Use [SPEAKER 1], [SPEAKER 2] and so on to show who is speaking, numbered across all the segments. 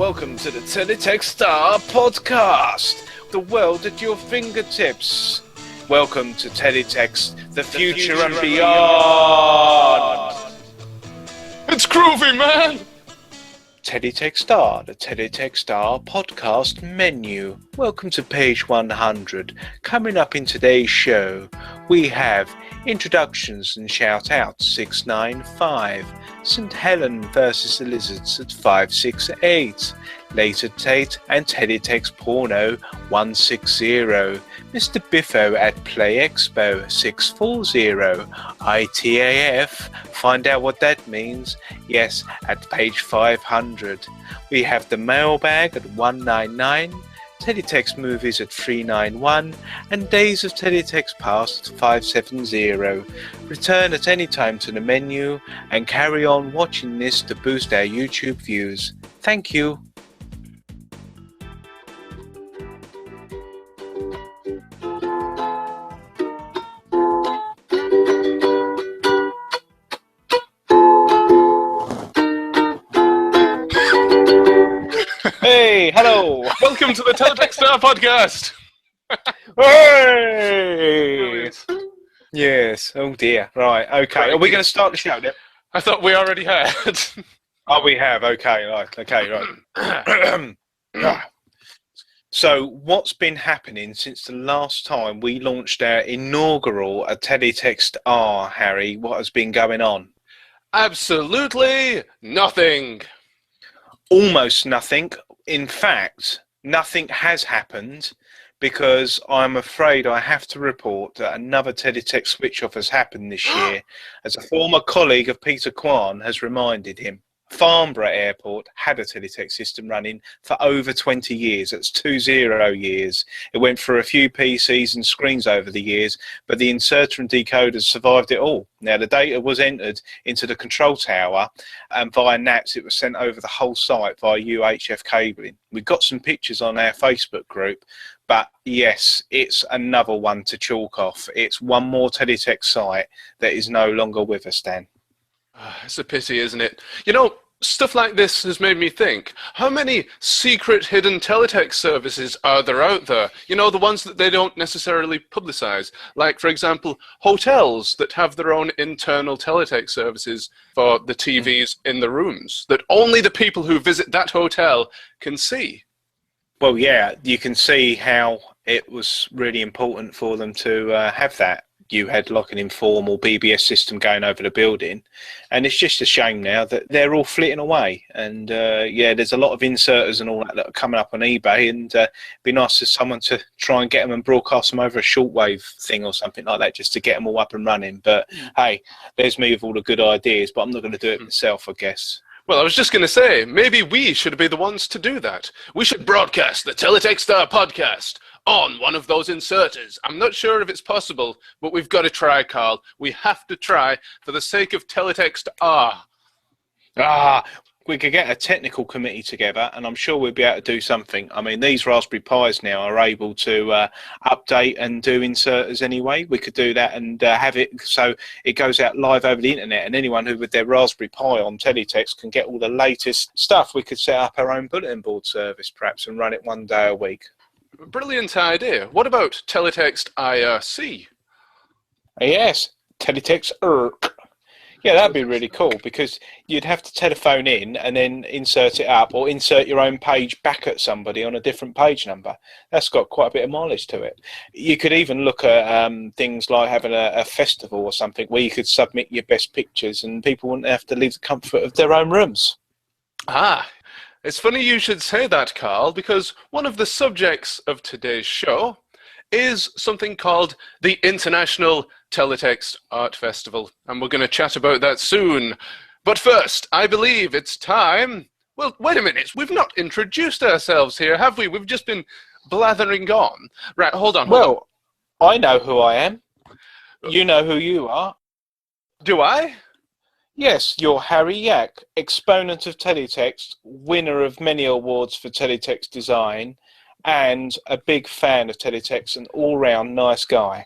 [SPEAKER 1] Welcome to the Teletext Art Podcast, the world at your fingertips. Welcome to Teletext, the future and beyond.
[SPEAKER 2] It's groovy, man!
[SPEAKER 1] Teletext Art, the Teletext Art Podcast menu. Welcome to page 100. Coming up in today's show, we have introductions and shoutouts 695, St. Helens versus the Lizards at 568, later Tate and Teletext Porno 160, Mr. Biffo at Play Expo 640, ITAF, find out what that means, yes, at page 500. We have the Mailbag at 199, TeletextMovies at 391, and Days of Teletext Past at 570. Return at any time to the menu and carry on watching this to boost our YouTube views. Thank you. Hey, hello.
[SPEAKER 2] Welcome to the Teletext Art Podcast.
[SPEAKER 1] Hey! Yes, oh dear. Right, okay.
[SPEAKER 2] Right,
[SPEAKER 1] Are we going to start the show then?
[SPEAKER 2] I thought we already had.
[SPEAKER 1] Oh, we have. Okay, right. So, what's been happening since the last time we launched our inaugural Teletext R, Harry? What has been going on?
[SPEAKER 2] Absolutely nothing.
[SPEAKER 1] Almost nothing. In fact, nothing has happened because I'm afraid I have to report that another Teletext switch-off has happened this year, as a former colleague of Peter Kwan has reminded him. Farnborough Airport had a Teletext system running for over 20 years. That's 20 years. It went through a few PCs and screens over the years, but the inserter and decoders survived it all. Now, the data was entered into the control tower, and via NATs it was sent over the whole site via UHF cabling. We've got some pictures on our Facebook group, but yes, it's another one to chalk off. It's one more Teletext site that is no longer with us, Dan.
[SPEAKER 2] It's a pity, isn't it? You know, stuff like this has made me think, how many secret hidden teletext services are there out there? You know, the ones that they don't necessarily publicize. Like, for example, hotels that have their own internal teletext services for the TVs in the rooms that only the people who visit that hotel can see.
[SPEAKER 1] Well, yeah, you can see how it was really important for them to have that. You had like an informal BBS system going over the building, and it's just a shame now that they're all flitting away. And yeah, there's a lot of inserters and all that are coming up on eBay, and it'd be nice for someone to try and get them and broadcast them over a shortwave thing or something like that, just to get them all up and running. But hey, there's me with all the good ideas, but I'm not going to do it myself, I guess.
[SPEAKER 2] Well, I was just going to say, maybe we should be the ones to do that. We should broadcast the Teletext Art Podcast on one of those inserters. I'm not sure if it's possible, but we've got to try, Carl. We have to try for the sake of Teletext R.
[SPEAKER 1] We could get a technical committee together, and I'm sure we'll be able to do something. I mean, these Raspberry Pis now are able to update and do inserters anyway. We could do that and have it so it goes out live over the internet, and anyone who with their Raspberry Pi on Teletext can get all the latest stuff. We could set up our own bulletin board service, perhaps, and run it one day a week.
[SPEAKER 2] Brilliant idea. What about Teletext IRC?
[SPEAKER 1] Yes, Teletext IRC. Yeah, that'd be really cool, because you'd have to telephone in and then insert it up, or insert your own page back at somebody on a different page number. That's got quite a bit of mileage to it. You could even look at things like having a festival or something where you could submit your best pictures and people wouldn't have to leave the comfort of their own rooms.
[SPEAKER 2] It's funny you should say that, Carl, because one of the subjects of today's show is something called the International Teletext Art Festival, and we're going to chat about that soon. But first, I believe it's time... Well, wait a minute, we've not introduced ourselves here, have we? We've just been blathering on. Right, hold on.
[SPEAKER 1] I know who I am. You know who you are.
[SPEAKER 2] Do I?
[SPEAKER 1] Yes, you're Harry Yak, exponent of Teletext, winner of many awards for Teletext design, and a big fan of Teletext, an all-round nice guy.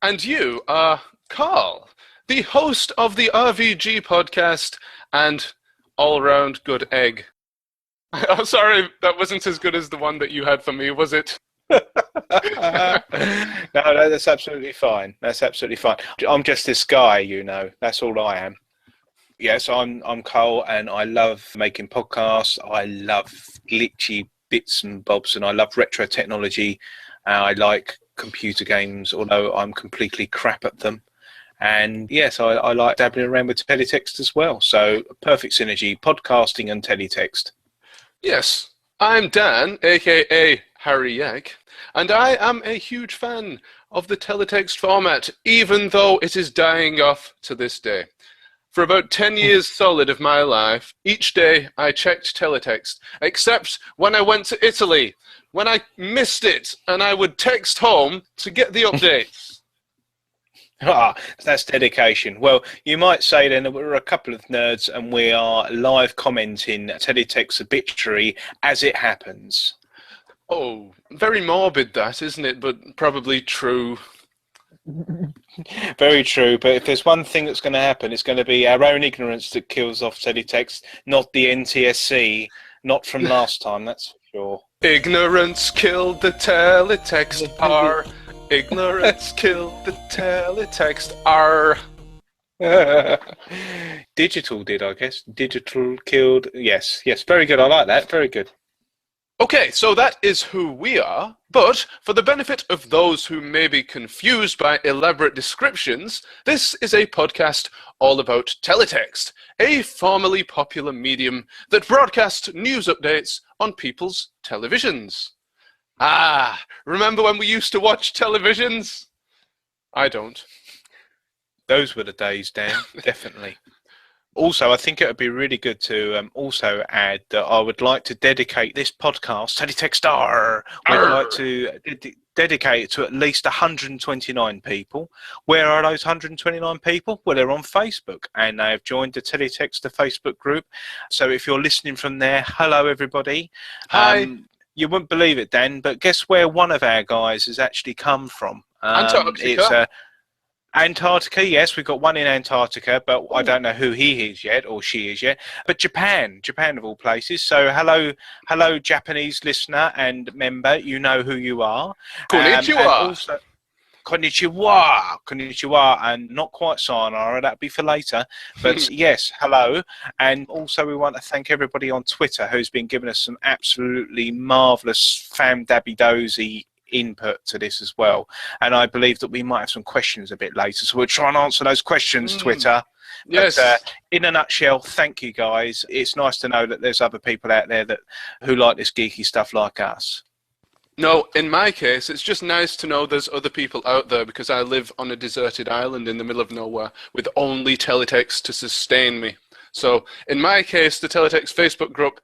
[SPEAKER 2] And you are Carl, the host of the RVG podcast and all-round good egg. I'm sorry, that wasn't as good as the one that you had for me, was it?
[SPEAKER 1] No, that's absolutely fine. That's absolutely fine. I'm just this guy, you know. That's all I am. Yes, I'm Cole, and I love making podcasts. I love glitchy bits and bobs, and I love retro technology. I like computer games, although I'm completely crap at them. And yes, I like dabbling around with teletext as well. So perfect synergy, podcasting and teletext.
[SPEAKER 2] Yes, I'm Dan, aka Harry Yag, and I am a huge fan of the teletext format, even though it is dying off to this day. For about 10 years solid of my life, each day I checked teletext, except when I went to Italy, when I missed it, and I would text home to get the updates.
[SPEAKER 1] That's dedication. Well, you might say then that we're a couple of nerds and we are live commenting Teletext's obituary as it happens.
[SPEAKER 2] Oh, very morbid that, isn't it? But probably true.
[SPEAKER 1] Very true, but if there's one thing that's going to happen, it's going to be our own ignorance that kills off Teletext, not the NTSC, not from last time, that's for sure.
[SPEAKER 2] Ignorance killed the teletext R. Ignorance killed the teletext R.
[SPEAKER 1] Digital did, I guess. Digital killed. Yes, very good. I like that. Very good.
[SPEAKER 2] Okay, so that is who we are, but for the benefit of those who may be confused by elaborate descriptions, this is a podcast all about teletext, a formerly popular medium that broadcasts news updates on people's televisions. Ah, remember when we used to watch televisions? I don't.
[SPEAKER 1] Those were the days, Dan, definitely. Also, I think it would be really good to also add that I would like to dedicate this podcast, Teletextr, we'd like to dedicate it to at least 129 people. Where are those 129 people? Well, they're on Facebook, and they have joined the Teletextr Facebook group. So if you're listening from there, hello, everybody.
[SPEAKER 2] Hi.
[SPEAKER 1] You wouldn't believe it, Dan, but guess where one of our guys has actually come from?
[SPEAKER 2] Antarctica.
[SPEAKER 1] It's Antarctica, yes, we've got one in Antarctica, but I don't know who he is yet or she is yet. But Japan of all places. So hello, Japanese listener and member. You know who you are.
[SPEAKER 2] Konnichiwa.
[SPEAKER 1] And also, konnichiwa, and not quite sayonara. That'd be for later. But yes, hello. And also, we want to thank everybody on Twitter who's been giving us some absolutely marvelous fam-dabby-dozy input to this as well, and I believe that we might have some questions a bit later, so we'll try and answer those questions. Twitter.
[SPEAKER 2] Yes.
[SPEAKER 1] But, in a nutshell, thank you guys. It's nice to know that there's other people out there who like this geeky stuff like us.
[SPEAKER 2] No, in my case, it's just nice to know there's other people out there, because I live on a deserted island in the middle of nowhere with only teletext to sustain me. So in my case, the Teletext Facebook group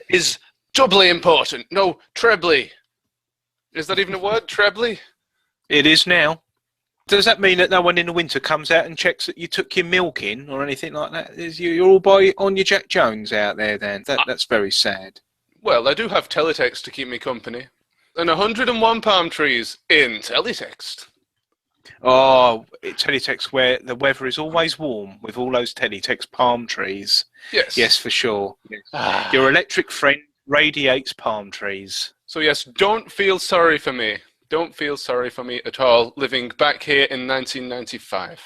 [SPEAKER 2] is doubly important. No, trebly. Is that even a word? Trebly?
[SPEAKER 1] It is now. Does that mean that no one in the winter comes out and checks that you took your milk in or anything like that? You're all on your Jack Jones out there then? That's very sad.
[SPEAKER 2] Well, I do have teletext to keep me company. And 101 palm trees in teletext.
[SPEAKER 1] Oh, teletext where the weather is always warm with all those teletext palm trees.
[SPEAKER 2] Yes.
[SPEAKER 1] Yes, for sure. Yes. Your electric friend radiates palm trees.
[SPEAKER 2] So yes, don't feel sorry for me. Don't feel sorry for me at all, living back here in 1995.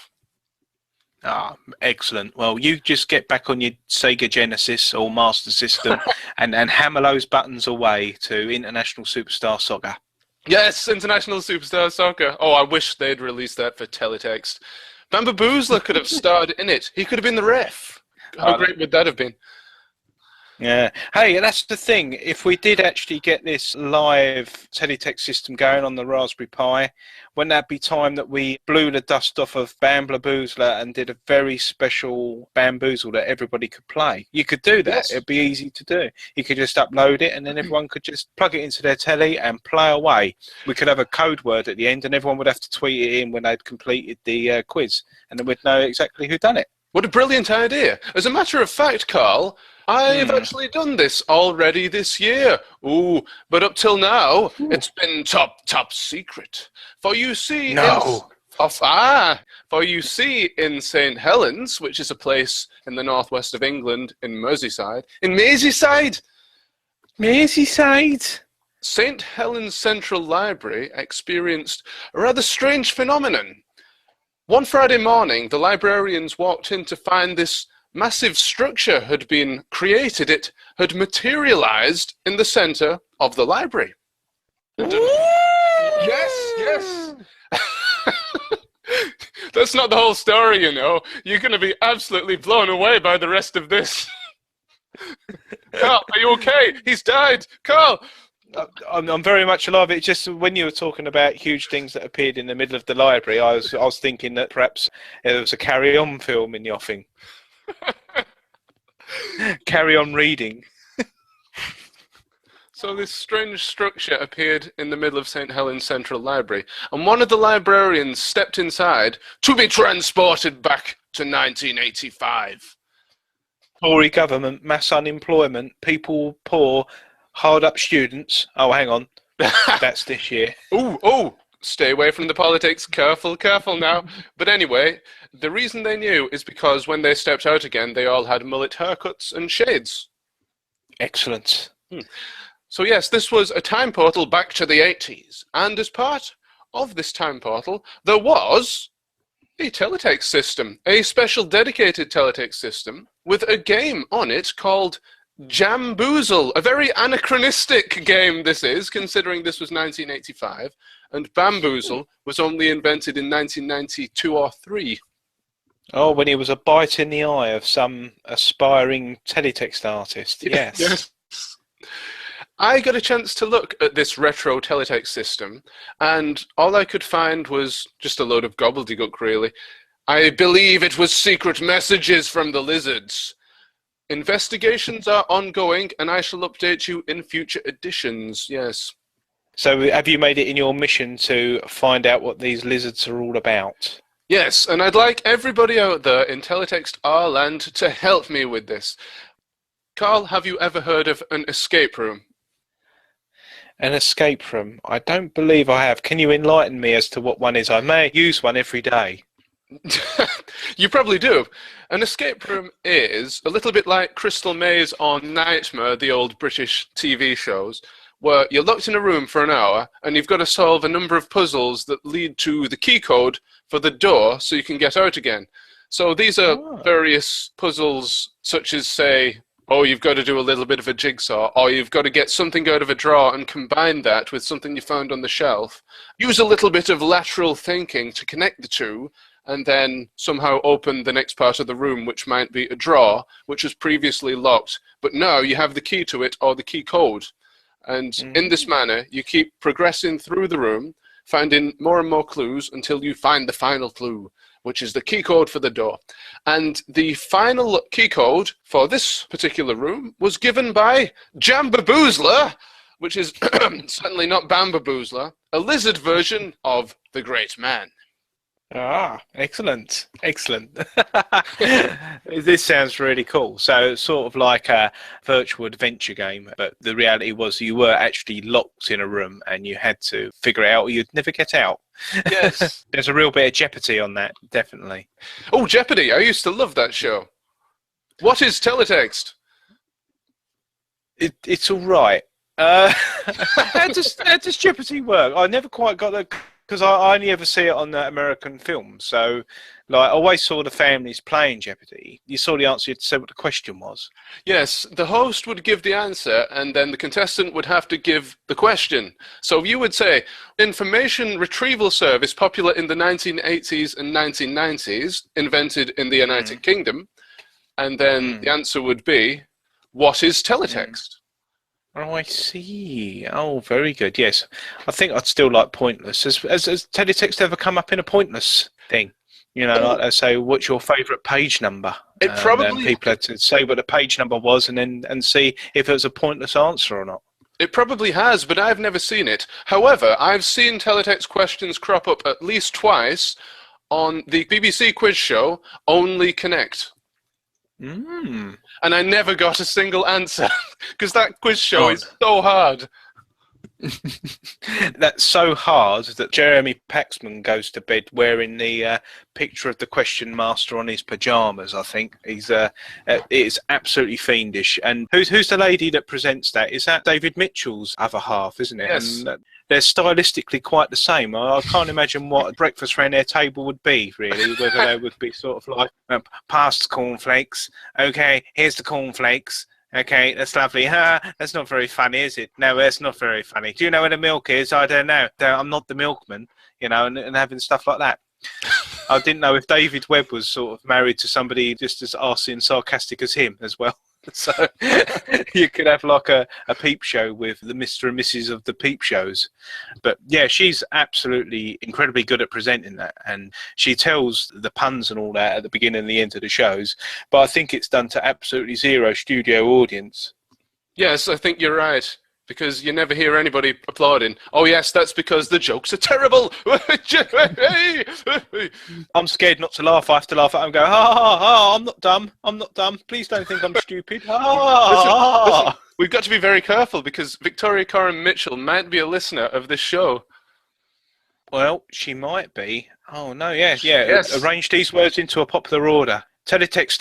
[SPEAKER 1] Ah, excellent. Well, you just get back on your Sega Genesis or Master System and hammer those buttons away to International Superstar Soccer.
[SPEAKER 2] Yes, International Superstar Soccer. Oh, I wish they'd released that for teletext. Bamba Boozler could have starred in it. He could have been the ref. How great would that have been?
[SPEAKER 1] Yeah. Hey, that's the thing. If we did actually get this live teletext system going on the Raspberry Pi, wouldn't that be time that we blew the dust off of Bambla Boozler and did a very special Bamboozle that everybody could play? You could do that. Yes. It'd be easy to do. You could just upload it and then everyone could just plug it into their telly and play away. We could have a code word at the end and everyone would have to tweet it in when they'd completed the quiz, and then we'd know exactly who done it.
[SPEAKER 2] What a brilliant idea. As a matter of fact, Carl, I've actually done this already this year. Ooh, but up till now, it's been top secret. For you see, in St. Helens, which is a place in the northwest of England, in Merseyside,
[SPEAKER 1] Merseyside.
[SPEAKER 2] St. Helens Central Library experienced a rather strange phenomenon. One Friday morning, the librarians walked in to find this massive structure had been created. It had materialized in the center of the library. Yes. That's not the whole story, you know. You're going to be absolutely blown away by the rest of this. Carl, are you okay? He's died. Carl!
[SPEAKER 1] I'm very much alive. It's just when you were talking about huge things that appeared in the middle of the library, I was thinking that perhaps there was a Carry On film in the offing. Carry On reading.
[SPEAKER 2] So this strange structure appeared in the middle of St. Helens Central Library, and one of the librarians stepped inside to be transported back to 1985.
[SPEAKER 1] Tory government, mass unemployment, people poor, hard-up students. Oh, hang on. That's this year.
[SPEAKER 2] Oh, stay away from the politics. Careful now. But anyway, the reason they knew is because when they stepped out again, they all had mullet haircuts and shades.
[SPEAKER 1] Excellent.
[SPEAKER 2] So yes, this was a time portal back to the 80s. And as part of this time portal, there was a teletext system, a special dedicated teletext system with a game on it called Jamboozle, a very anachronistic game this is, considering this was 1985, and Bamboozle was only invented in 1992 or 3.
[SPEAKER 1] Oh, when he was a bite in the eye of some aspiring teletext artist. Yes.
[SPEAKER 2] Yes. I got a chance to look at this retro teletext system, and all I could find was just a load of gobbledygook, really. I believe it was secret messages from the lizards. Investigations are ongoing, and I shall update you in future editions, yes.
[SPEAKER 1] So have you made it in your mission to find out what these lizards are all about?
[SPEAKER 2] Yes, and I'd like everybody out there in Teletext R-land to help me with this. Carl, have you ever heard of an escape room?
[SPEAKER 1] An escape room? I don't believe I have. Can you enlighten me as to what one is? I may use one every day.
[SPEAKER 2] You probably do. An escape room is a little bit like Crystal Maze or Nightmare, the old British TV shows, where you're locked in a room for an hour and you've got to solve a number of puzzles that lead to the key code for the door so you can get out again. So these are various puzzles such as, say, oh, you've got to do a little bit of a jigsaw, or you've got to get something out of a drawer and combine that with something you found on the shelf. Use a little bit of lateral thinking to connect the two, and then somehow open the next part of the room, which might be a drawer, which was previously locked. But now you have the key to it, or the key code. And in this manner, you keep progressing through the room, finding more and more clues until you find the final clue, which is the key code for the door. And the final key code for this particular room was given by Jambaboozler, which is certainly not Bambaboozler, a lizard version of the Great Man.
[SPEAKER 1] Ah, excellent. This sounds really cool. So it's sort of like a virtual adventure game, but the reality was you were actually locked in a room and you had to figure it out or you'd never get out.
[SPEAKER 2] Yes.
[SPEAKER 1] There's a real bit of jeopardy on that, definitely.
[SPEAKER 2] Oh, Jeopardy! I used to love that show. What is teletext?
[SPEAKER 1] It's all right. How does Jeopardy work? I never quite got that, because I only ever see it on the American films. So, like, I always saw the families playing Jeopardy. You saw the answer, you had to say what the question was.
[SPEAKER 2] Yes, the host would give the answer, and then the contestant would have to give the question. So you would say, information retrieval service popular in the 1980s and 1990s, invented in the United Kingdom. And then the answer would be, what is teletext?
[SPEAKER 1] Oh, I see. Oh, very good. Yes. I think I'd still like Pointless. Has Teletext ever come up in a Pointless thing? You know, like they say, what's your favourite page number?
[SPEAKER 2] It probably...
[SPEAKER 1] people had to say what the page number was and see if it was a pointless answer or not.
[SPEAKER 2] It probably has, but I've never seen it. However, I've seen teletext questions crop up at least twice on the BBC quiz show, Only Connect.
[SPEAKER 1] Mm.
[SPEAKER 2] And I never got a single answer, because that quiz show is so hard.
[SPEAKER 1] That's so hard that Jeremy Paxman goes to bed wearing the picture of the question master on his pajamas. I think it's absolutely fiendish. And who's the lady that presents that? Is that David Mitchell's other half, isn't it?
[SPEAKER 2] Yes.
[SPEAKER 1] And they're stylistically quite the same. I can't imagine what breakfast around their table would be, really, whether they would be sort of like, past cornflakes. Okay, here's the cornflakes. Okay, that's lovely. That's not very funny, is it? No, that's not very funny. Do you know where the milk is? I don't know. I'm not the milkman, and having stuff like that. I didn't know if David Webb was sort of married to somebody just as arsey and sarcastic as him as well. So you could have like a peep show with the Mr. and Mrs. of the peep shows. But yeah, she's absolutely incredibly good at presenting that, and she tells the puns and all that at the beginning and the end of the shows, but I think it's done to absolutely zero studio audience.
[SPEAKER 2] Yes, I think you're right, because you never hear anybody applauding. Oh yes, that's because the jokes are terrible.
[SPEAKER 1] I'm scared not to laugh. I have to laugh at it and go, I'm not dumb. I'm not dumb. Please don't think I'm stupid.
[SPEAKER 2] Listen, we've got to be very careful, because Victoria Coren Mitchell might be a listener of this show.
[SPEAKER 1] Well, she might be. Oh no, yes. Arrange these words into a popular order. Teletext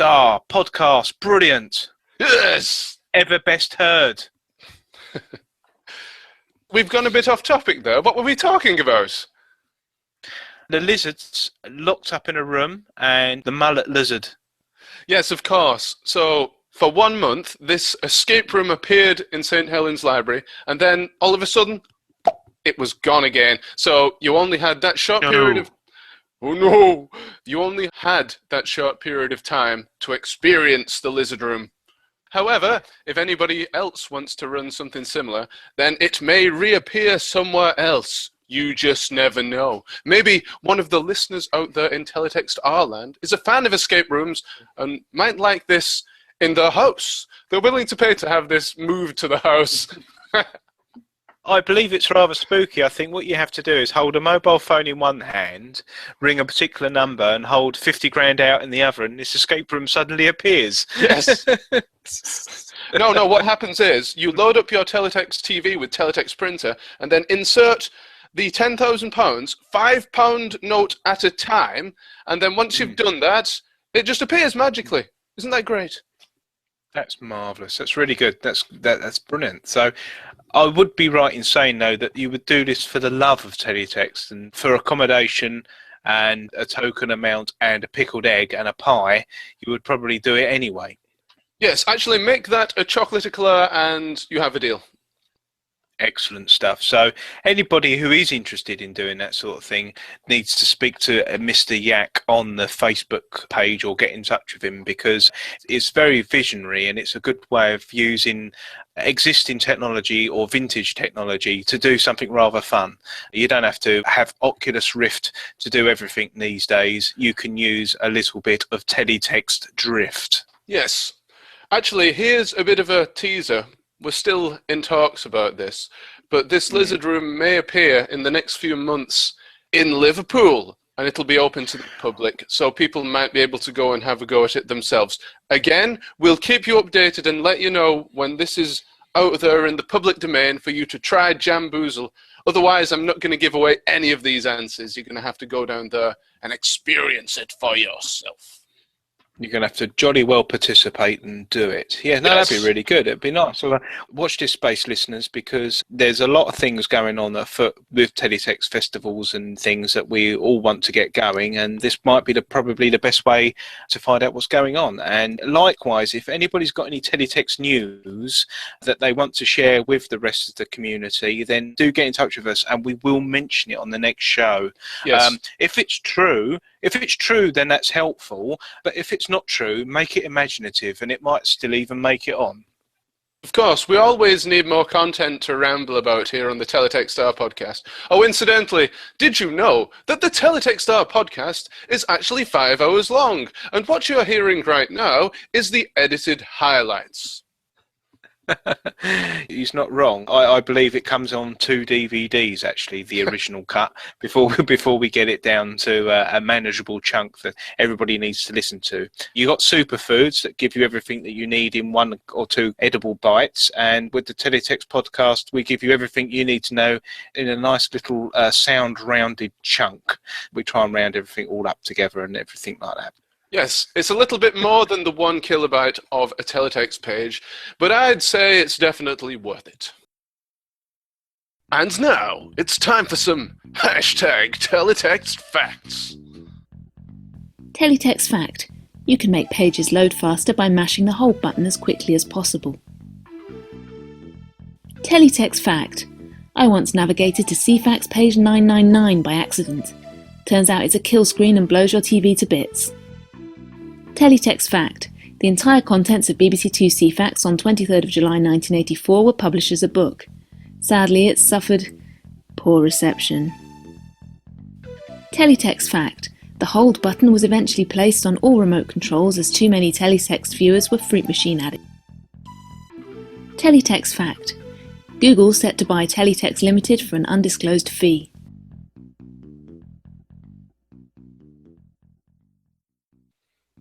[SPEAKER 1] Podcast, brilliant.
[SPEAKER 2] Yes.
[SPEAKER 1] Ever best heard.
[SPEAKER 2] We've gone a bit off topic though. What were we talking about?
[SPEAKER 1] The lizards locked up in a room and the mullet lizard.
[SPEAKER 2] Yes, of course. So for 1 month, this escape room appeared in St. Helens Library, and then all of a sudden, it was gone again. So you only had that short period of... Oh no! You only had that short period of time to experience the lizard room. However, if anybody else wants to run something similar, then it may reappear somewhere else. You just never know. Maybe one of the listeners out there in Teletext R-land is a fan of escape rooms and might like this in their house. They're willing to pay to have this moved to the house.
[SPEAKER 1] I believe it's rather spooky. I think what you have to do is hold a mobile phone in one hand, ring a particular number, and hold 50 grand out in the other, and this escape room suddenly appears.
[SPEAKER 2] Yes. No, what happens is you load up your Teletext TV with Teletext printer and then insert the £10,000, £5 note at a time, and then once you've done that, it just appears magically. Isn't that great?
[SPEAKER 1] That's marvellous. That's really good. That's brilliant. So I would be right in saying, though, that you would do this for the love of teletext and for accommodation and a token amount and a pickled egg and a pie. You would probably do it anyway.
[SPEAKER 2] Yes, actually make that a chocolate eclair and you have a deal.
[SPEAKER 1] Excellent stuff. So anybody who is interested in doing that sort of thing needs to speak to Mr. Yak on the Facebook page or get in touch with him, because it's very visionary and it's a good way of using existing technology or vintage technology to do something rather fun. You don't have to have Oculus Rift to do everything these days. You can use a little bit of teletext drift.
[SPEAKER 2] Yes. Actually, here's a bit of a teaser. We're still in talks about this, but this lizard room may appear in the next few months in Liverpool, and it'll be open to the public, so people might be able to go and have a go at it themselves. Again, we'll keep you updated and let you know when this is out there in the public domain for you to try Jamboozle. Otherwise, I'm not going to give away any of these answers. You're going to have to go down there and experience it for yourself.
[SPEAKER 1] You're going to have to jolly well participate and do it. Yeah, no,
[SPEAKER 2] Yes.
[SPEAKER 1] That'd be really good. It'd be nice. So watch this space, listeners, because there's a lot of things going on afoot with Teletext festivals and things that we all want to get going, and this might be probably the best way to find out what's going on. And likewise, if anybody's got any Teletext news that they want to share with the rest of the community, then do get in touch with us and we will mention it on the next show.
[SPEAKER 2] Yes.
[SPEAKER 1] If it's true, then that's helpful. But if it's not true, make it imaginative, and it might still even make it on.
[SPEAKER 2] Of course, we always need more content to ramble about here on the Teletext Art Podcast. Oh, incidentally, did you know that the Teletext Art Podcast is actually 5 hours long? And what you're hearing right now is the edited highlights.
[SPEAKER 1] He's not wrong. I believe it comes on 2 DVDs, actually, the original cut, before we get it down to a manageable chunk that everybody needs to listen to. You got superfoods that give you everything that you need in 1 or 2 edible bites, and with the Teletext podcast, we give you everything you need to know in a nice little sound-rounded chunk. We try and round everything all up together and everything like that.
[SPEAKER 2] Yes, it's a little bit more than the 1 kilobyte of a teletext page, but I'd say it's definitely worth it. And now, it's time for some #Teletext Facts.
[SPEAKER 3] Teletext fact. You can make pages load faster by mashing the hold button as quickly as possible. Teletext fact. I once navigated to Ceefax page 999 by accident. Turns out it's a kill screen and blows your TV to bits. Teletext fact. The entire contents of BBC Two Ceefax on 23rd of July 1984 were published as a book. Sadly, it suffered poor reception. Teletext fact. The hold button was eventually placed on all remote controls as too many teletext viewers were fruit machine addicts. Teletext fact. Google set to buy Teletext Limited for an undisclosed fee.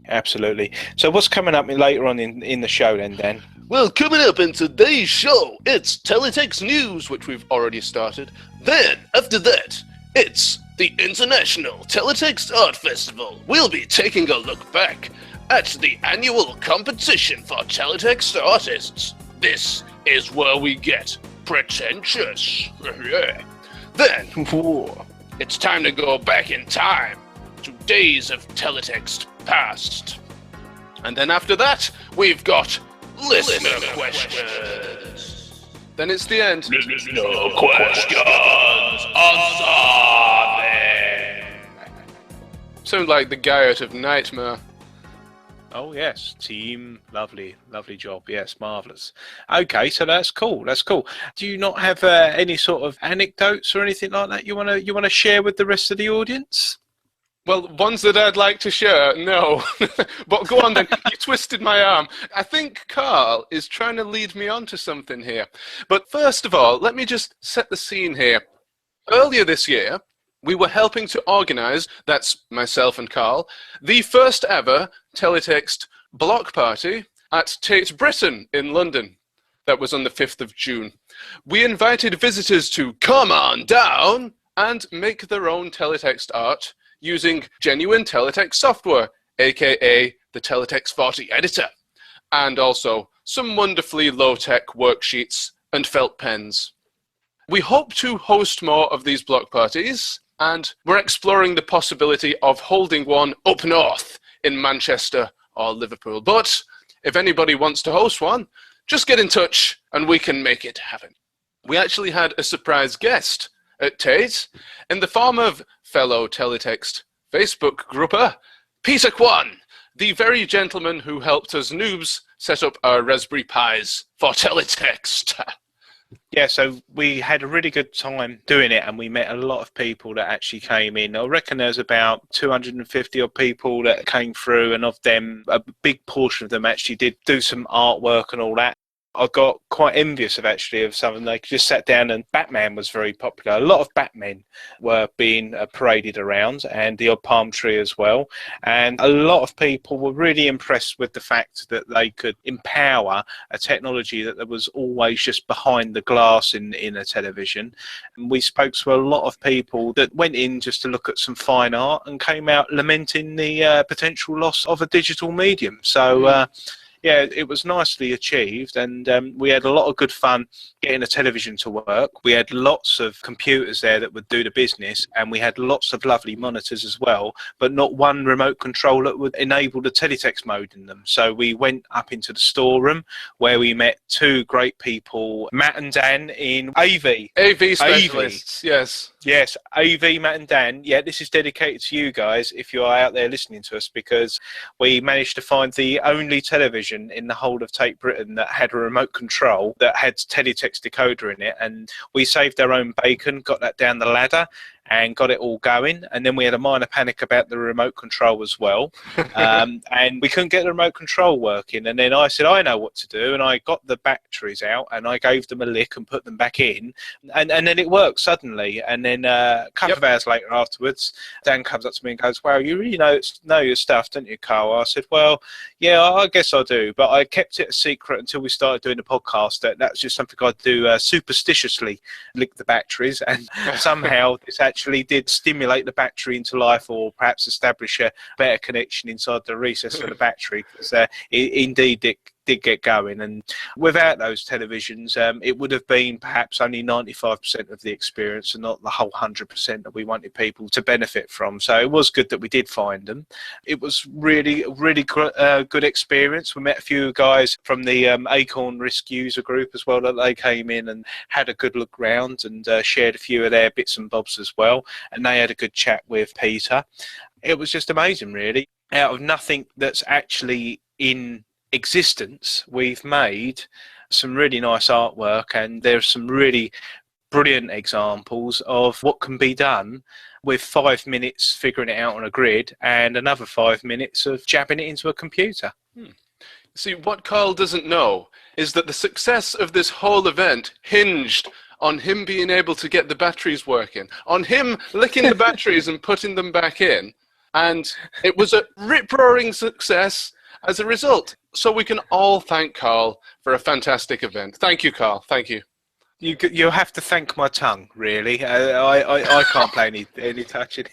[SPEAKER 1] Absolutely. So what's coming up later on in the show then, Dan?
[SPEAKER 2] Well, coming up in today's show, it's Teletext News, which we've already started. Then, after that, it's the International Teletext Art Festival. We'll be taking a look back at the annual competition for teletext artists. This is where we get pretentious. Then, it's time to go back in time to Days of Teletext Past. And then after that, we've got listener questions. Then it's the end. Listener questions. Answer them. Sound like the guy out of Nightmare.
[SPEAKER 1] Oh yes, team, lovely job. Yes, marvellous. Okay, so that's cool. Do you not have any sort of anecdotes or anything like that you wanna share with the rest of the audience?
[SPEAKER 2] Well, ones that I'd like to share, no. But go on then, you twisted my arm. I think Carl is trying to lead me on to something here. But first of all, let me just set the scene here. Earlier this year, we were helping to organise, that's myself and Carl, the first ever Teletext block party at Tate Britain in London. That was on the 5th of June. We invited visitors to come on down and make their own teletext art using genuine teletext software, aka the Teletext 40 editor, and also some wonderfully low-tech worksheets and felt pens. We hope to host more of these block parties, and we're exploring the possibility of holding one up north in Manchester or Liverpool. But if anybody wants to host one, just get in touch and we can make it happen. We actually had a surprise guest at Tate in the form of fellow Teletext Facebook grouper, Peter Kwan, the very gentleman who helped us noobs set up our Raspberry Pis for Teletext.
[SPEAKER 1] Yeah, so we had a really good time doing it, and we met a lot of people that actually came in. I reckon there's about 250 odd people that came through, and of them, a big portion of them actually did do some artwork and all that. I got quite envious of some of them. They just sat down, and Batman was very popular. A lot of Batmen were being paraded around, and the odd palm tree as well. And a lot of people were really impressed with the fact that they could empower a technology that was always just behind the glass in a television. And we spoke to a lot of people that went in just to look at some fine art and came out lamenting the potential loss of a digital medium. So yeah, it was nicely achieved, and we had a lot of good fun getting a television to work. We had lots of computers there that would do the business, and we had lots of lovely monitors as well, but not one remote control that would enable the teletext mode in them. So we went up into the storeroom where we met two great people, Matt and Dan in AV.
[SPEAKER 2] AV specialists, yes.
[SPEAKER 1] Yes, AV, Matt and Dan. Yeah, this is dedicated to you guys if you are out there listening to us, because we managed to find the only television in the whole of Tate Britain that had a remote control that had teletext decoder in it, and we saved our own bacon, got that down the ladder, and got it all going. And then we had a minor panic about the remote control as well. And we couldn't get the remote control working. And then I said, I know what to do. And I got the batteries out and I gave them a lick and put them back in. And then it worked suddenly. And then a couple of hours later afterwards, Dan comes up to me and goes, "Wow, you really know your stuff, don't you, Carl?" I said, "Well, yeah, I guess I do." But I kept it a secret until we started doing the podcast. That's just something I do superstitiously, lick the batteries. And somehow this actually did stimulate the battery into life, or perhaps establish a better connection inside the recess of the battery. Because indeed it did get going, and without those televisions it would have been perhaps only 95% of the experience and not the whole 100% that we wanted people to benefit from. So it was good that we did find them. It was really good experience. We met a few guys from the Acorn Risk User group as well, that they came in and had a good look round and shared a few of their bits and bobs as well, and they had a good chat with Peter. It was just amazing, really. Out of nothing that's actually in existence, we've made some really nice artwork, and there's some really brilliant examples of what can be done with 5 minutes figuring it out on a grid and another 5 minutes of jabbing it into a computer.
[SPEAKER 2] See, what Carl doesn't know is that the success of this whole event hinged on him being able to get the batteries working, on him licking the batteries and putting them back in, and it was a rip-roaring success as a result. So we can all thank Carl for a fantastic event. Thank you, Carl. Thank you.
[SPEAKER 1] You have to thank my tongue, really. I can't play any touching.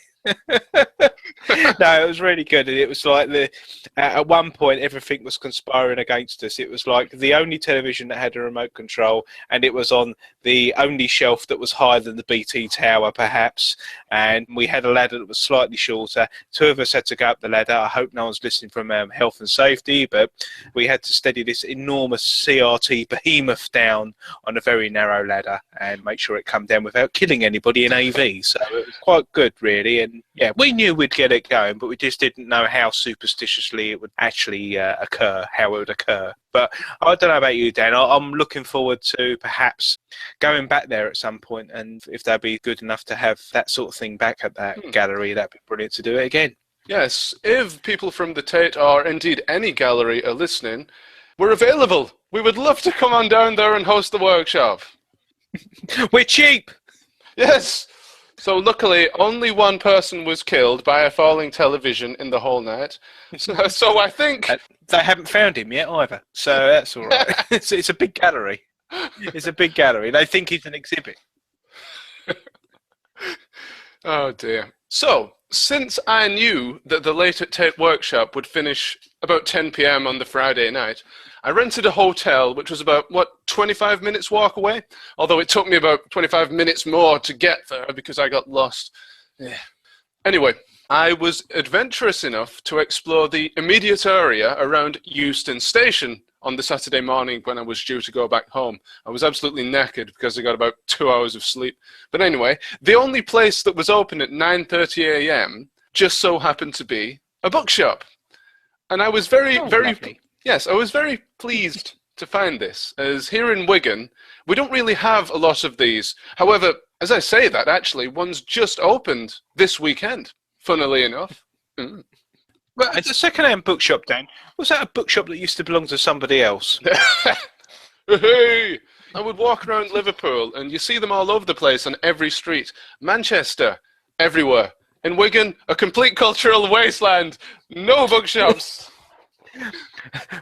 [SPEAKER 1] No, it was really good, and it was like at one point everything was conspiring against us. It was like the only television that had a remote control, and it was on the only shelf that was higher than the BT tower, perhaps, and we had a ladder that was slightly shorter. Two of us had to go up the ladder. I hope no one's listening from health and safety, but we had to steady this enormous CRT behemoth down on a very narrow ladder and make sure it come down without killing anybody in AV. So it was quite good, really. And yeah, we knew we'd get it going, but we just didn't know how superstitiously it would actually occur, how it would occur. But I don't know about you, Dan. I'm looking forward to perhaps going back there at some point, and if they'd be good enough to have that sort of thing back at that gallery, that'd be brilliant to do it again.
[SPEAKER 2] Yes, if people from the Tate, or indeed any gallery, are listening, we're available. We would love to come on down there and host the workshop.
[SPEAKER 1] We're cheap!
[SPEAKER 2] Yes! So luckily, only one person was killed by a falling television in the whole night. So I think...
[SPEAKER 1] They haven't found him yet either, so that's all right. It's a big gallery. It's a big gallery. They think he's an exhibit.
[SPEAKER 2] Oh dear. So, since I knew that the Late at Tate workshop would finish about 10 p.m. on the Friday night, I rented a hotel which was about, 25 minutes walk away? Although it took me about 25 minutes more to get there because I got lost. Yeah. Anyway, I was adventurous enough to explore the immediate area around Euston Station on the Saturday morning when I was due to go back home. I was absolutely knackered because I got about 2 hours of sleep. But anyway, the only place that was open at 9:30 a.m. just so happened to be a bookshop. And I was very pleased to find this, as here in Wigan, we don't really have a lot of these. However, as I say that, actually, one's just opened this weekend, funnily enough.
[SPEAKER 1] But it's a second-hand bookshop, Dan. Was that a bookshop that used to belong to somebody else?
[SPEAKER 2] Hey! I would walk around Liverpool, and you see them all over the place on every street. Manchester, everywhere. In Wigan, a complete cultural wasteland. No bookshops.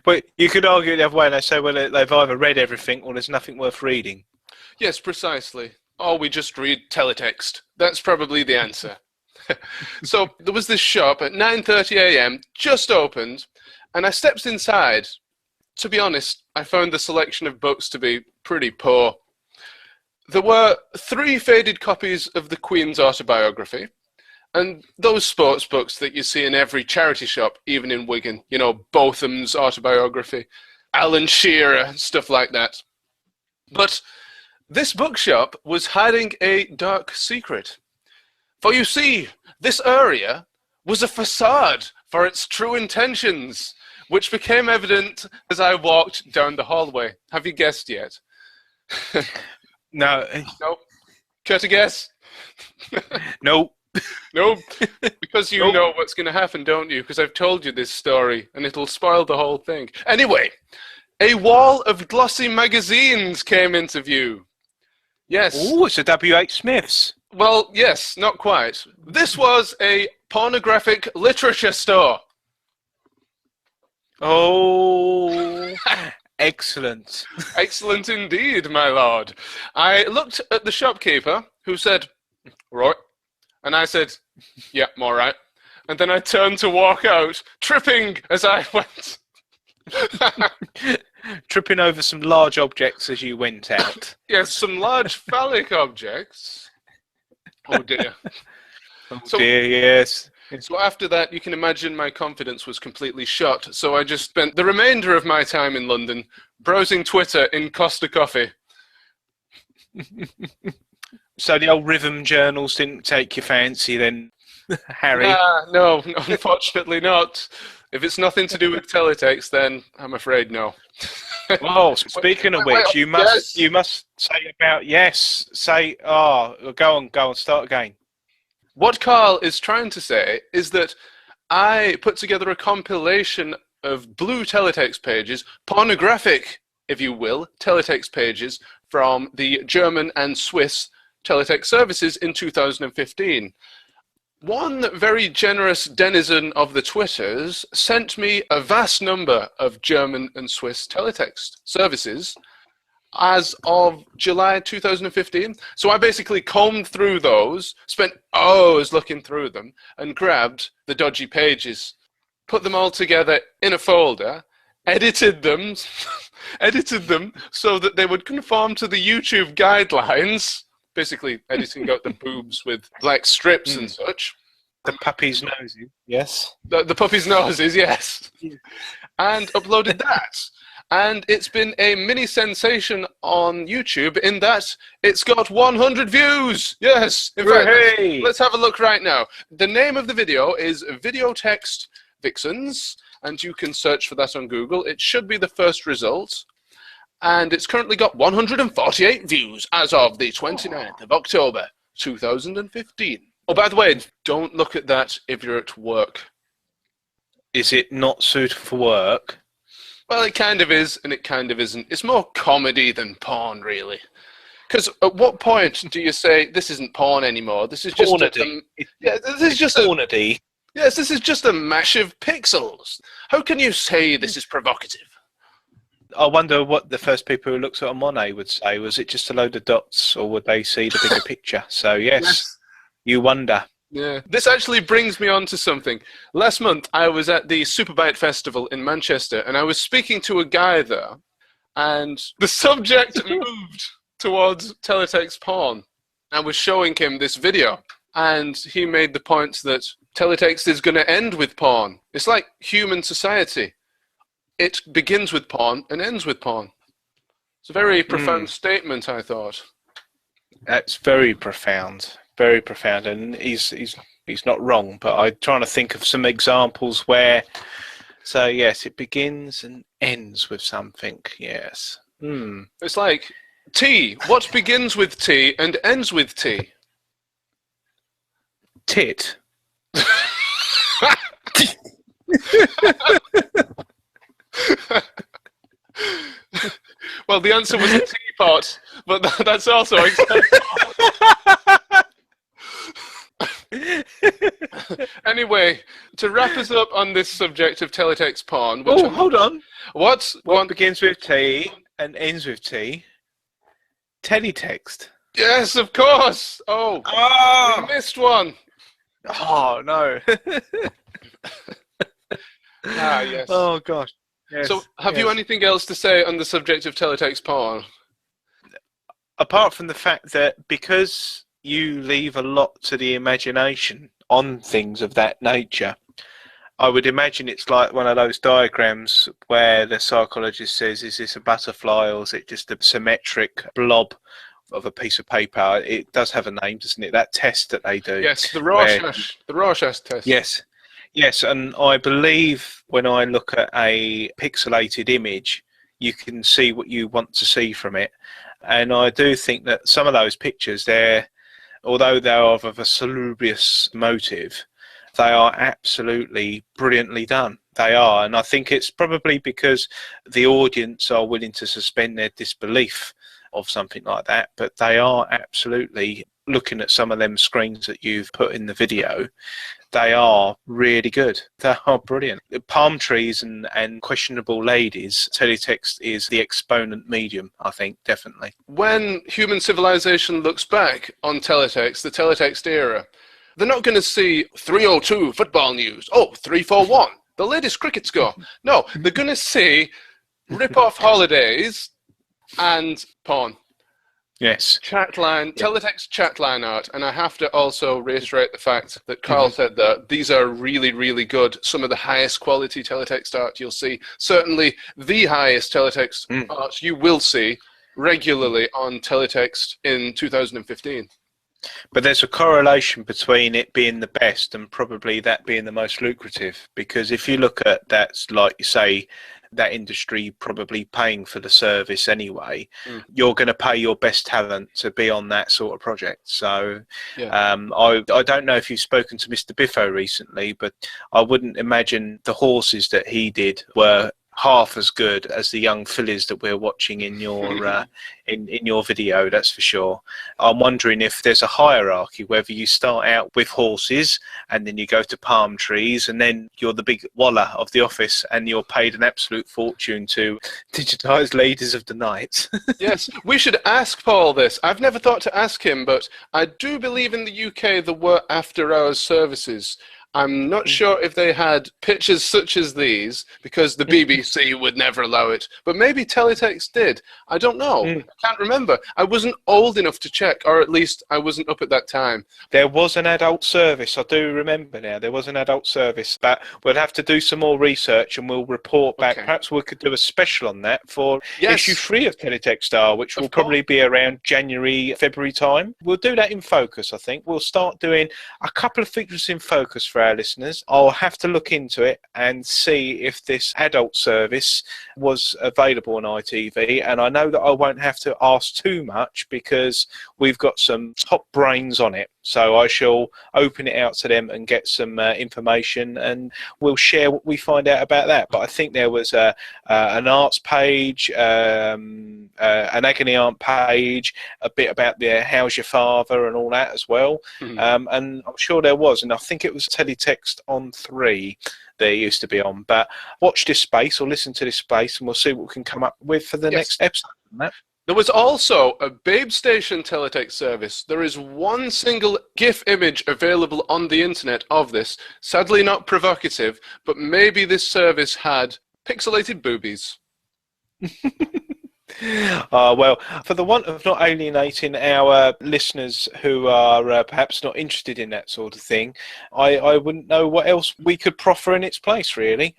[SPEAKER 1] But you could argue the other way, and they say, well, they've either read everything or there's nothing worth reading.
[SPEAKER 2] Yes, precisely. Or we just read teletext. That's probably the answer. So there was this shop at 9:30 a.m., just opened, and I stepped inside. To be honest, I found the selection of books to be pretty poor. There were 3 faded copies of the Queen's autobiography, and those sports books that you see in every charity shop, even in Wigan, you know, Botham's autobiography, Alan Shearer, stuff like that. But this bookshop was hiding a dark secret. For you see, this area was a facade for its true intentions, which became evident as I walked down the hallway. Have you guessed yet?
[SPEAKER 1] No.
[SPEAKER 2] No? Care to guess?
[SPEAKER 1] No.
[SPEAKER 2] No, because you know what's going to happen, don't you? Because I've told you this story, and it'll spoil the whole thing. Anyway, a wall of glossy magazines came into view. Yes.
[SPEAKER 1] Oh, it's a W.H. Smith's.
[SPEAKER 2] Well, yes, not quite. This was a pornographic literature store.
[SPEAKER 1] Oh, excellent.
[SPEAKER 2] Excellent indeed, my lord. I looked at the shopkeeper, who said, right. And I said, yeah, I'm all right. And then I turned to walk out, tripping as I went.
[SPEAKER 1] Tripping over some large objects as you went out.
[SPEAKER 2] Yes, some large phallic objects. Oh, dear.
[SPEAKER 1] Oh, dear, yes.
[SPEAKER 2] So after that, you can imagine my confidence was completely shot. So I just spent the remainder of my time in London browsing Twitter in Costa Coffee.
[SPEAKER 1] So the old rhythm journals didn't take your fancy then, Harry?
[SPEAKER 2] No, unfortunately not. If it's nothing to do with Teletext, then I'm afraid no.
[SPEAKER 1] Well, speaking of which, you must say about go on, start again.
[SPEAKER 2] What Carl is trying to say is that I put together a compilation of blue teletext pages, pornographic, if you will, teletext pages from the German and Swiss teletext services in 2015. One very generous denizen of the Twitters sent me a vast number of German and Swiss teletext services as of July 2015. So I basically combed through those, spent hours looking through them, and grabbed the dodgy pages, put them all together in a folder, edited them so that they would conform to the YouTube guidelines. Basically, editing out the boobs with black strips and such.
[SPEAKER 1] The puppy's noses, yes.
[SPEAKER 2] The puppy's noses, yes. And uploaded that. And it's been a mini sensation on YouTube in that it's got 100 views. Yes. In fact, let's have a look right now. The name of the video is Video Text Vixens, and you can search for that on Google. It should be the first result. And it's currently got 148 views as of the 29th of October, 2015. Oh, by the way, don't look at that if you're at work.
[SPEAKER 1] Is it not suited for work?
[SPEAKER 2] Well, it kind of is, and it kind of isn't. It's more comedy than porn, really. Because at what point do you say, this isn't porn anymore? This is just this is just
[SPEAKER 1] pornody.
[SPEAKER 2] Yes, this is just a mash of pixels. How can you say this is provocative?
[SPEAKER 1] I wonder what the first people who looked at a Monet would say. Was it just a load of dots, or would they see the bigger picture? So, yes, you wonder.
[SPEAKER 2] Yeah. This actually brings me on to something. Last month, I was at the Superbite Festival in Manchester, and I was speaking to a guy there, and the subject moved towards teletext porn. I was showing him this video, and he made the point that teletext is going to end with porn. It's like human society. It begins with porn and ends with porn. It's a very profound statement, I thought.
[SPEAKER 1] That's very profound, and he's not wrong. But I'm trying to think of some examples where, so yes, it begins and ends with something. Yes.
[SPEAKER 2] It's like T. What begins with T and ends with T?
[SPEAKER 1] Tit.
[SPEAKER 2] Well, the answer was a teapot, but that's also acceptable. Anyway, to wrap us up on this subject of teletext porn...
[SPEAKER 1] hold on.
[SPEAKER 2] What
[SPEAKER 1] begins with T and ends with T? Teletext.
[SPEAKER 2] Yes, of course. Oh, you missed one.
[SPEAKER 1] Oh, no.
[SPEAKER 2] Yes.
[SPEAKER 1] Oh, gosh. Yes,
[SPEAKER 2] so, have you anything else to say on the subject of teletext porn?
[SPEAKER 1] Apart from the fact that because you leave a lot to the imagination on things of that nature, I would imagine it's like one of those diagrams where the psychologist says, is this a butterfly or is it just a symmetric blob of a piece of paper? It does have a name, doesn't it? That test that they do.
[SPEAKER 2] Yes, the Rorschach test.
[SPEAKER 1] Yes, and I believe when I look at a pixelated image, you can see what you want to see from it. And I do think that some of those pictures, they're although they are of a salubrious motive, they are absolutely brilliantly done. They are, and I think it's probably because the audience are willing to suspend their disbelief of something like that, but they are absolutely, looking at some of them screens that you've put in the video, they are really good. They are brilliant. Palm trees and questionable ladies, teletext is the exponent medium, I think, definitely.
[SPEAKER 2] When human civilization looks back on teletext, the teletext era, they're not going to see 302 football news. Oh, 341, the latest cricket score. No, they're going to see rip-off holidays and porn.
[SPEAKER 1] Yes.
[SPEAKER 2] Chatline, teletext chatline art, and I have to also reiterate the fact that Carl said that these are really, really good. Some of the highest quality teletext art you'll see. Certainly the highest teletext art you will see regularly on teletext in 2015.
[SPEAKER 1] But there's a correlation between it being the best and probably that being the most lucrative, because if you look at that, like you say, that industry probably paying for the service anyway, you're going to pay your best talent to be on that sort of project. So I don't know if you've spoken to Mr. Biffo recently, but I wouldn't imagine the horses that he did were half as good as the young fillies that we're watching in your in your video, that's for sure. I'm wondering if there's a hierarchy, whether you start out with horses and then you go to palm trees and then you're the big walla of the office and you're paid an absolute fortune to digitise ladies of the night.
[SPEAKER 2] Yes, we should ask Paul this. I've never thought to ask him, but I do believe in the UK there were after-hours services. I'm not sure if they had pictures such as these, because the BBC would never allow it. But maybe Teletext did. I don't know. I can't remember. I wasn't old enough to check, or at least I wasn't up at that time.
[SPEAKER 1] There was an adult service. I do remember now. There was an adult service. But we'll have to do some more research and we'll report back. Okay. Perhaps we could do a special on that for issue 3 of Teletextr, which will probably be around January, February time. We'll do that in focus, I think. We'll start doing a couple of features in focus for our listeners. I'll have to look into it and see if this adult service was available on ITV, and I know that I won't have to ask too much because we've got some top brains on it, so I shall open it out to them and get some information, and we'll share what we find out about that. But I think there was an arts page, an agony aunt page, a bit about the how's your father and all that as well. And I'm sure there was, and I think it was Teletext on 3 they used to be on. But watch this space or listen to this space and we'll see what we can come up with for the next episode.
[SPEAKER 2] There was also a Babe Station teletext service. There is one single GIF image available on the internet of this. Sadly not provocative, but maybe this service had pixelated boobies.
[SPEAKER 1] Well, for the want of not alienating our listeners who are perhaps not interested in that sort of thing, I wouldn't know what else we could proffer in its place, really.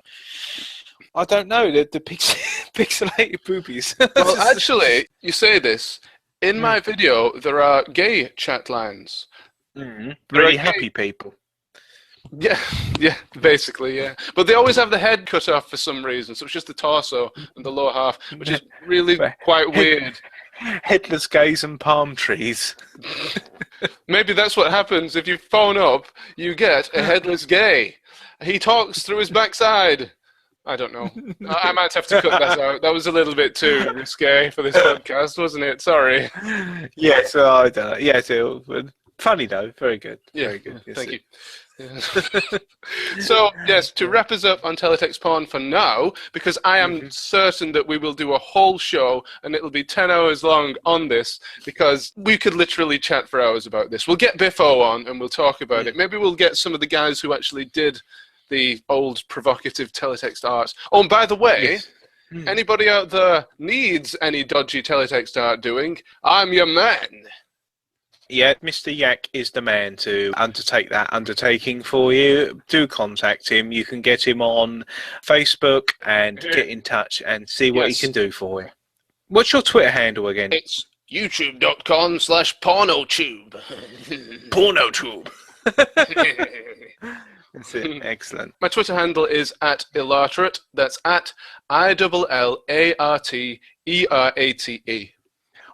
[SPEAKER 1] I don't know, the pixelated boobies.
[SPEAKER 2] Well, actually, you say this. In my video, there are gay chat lines.
[SPEAKER 1] Really happy people.
[SPEAKER 2] Yeah, basically, yeah. But they always have the head cut off for some reason, so it's just the torso and the lower half, which is really quite weird.
[SPEAKER 1] Headless gays and palm trees.
[SPEAKER 2] Maybe that's what happens if you phone up, you get a headless gay. He talks through his backside. I don't know. I might have to cut that out. That was a little bit too risque for this podcast, wasn't it? Sorry.
[SPEAKER 1] Yes, I don't know. Yes, funny though. Very good.
[SPEAKER 2] Yeah,
[SPEAKER 1] very good.
[SPEAKER 2] Thank you. So, yes, to wrap us up on Teletext Porn for now, because I am certain that we will do a whole show and it'll be 10 hours long on this, because we could literally chat for hours about this. We'll get Biffo on and we'll talk about it. Maybe we'll get some of the guys who actually did the old provocative teletext art. Oh, and by the way, anybody out there needs any dodgy teletext art doing, I'm your man.
[SPEAKER 1] Yeah, Mr. Yak is the man to undertake that undertaking for you. Do contact him. You can get him on Facebook and get in touch and see what he can do for you. What's your Twitter handle again?
[SPEAKER 2] It's youtube.com/pornotube.
[SPEAKER 1] Pornotube. That's it. Excellent.
[SPEAKER 2] My Twitter handle is @Illarterate. That's @ILLARTERATE.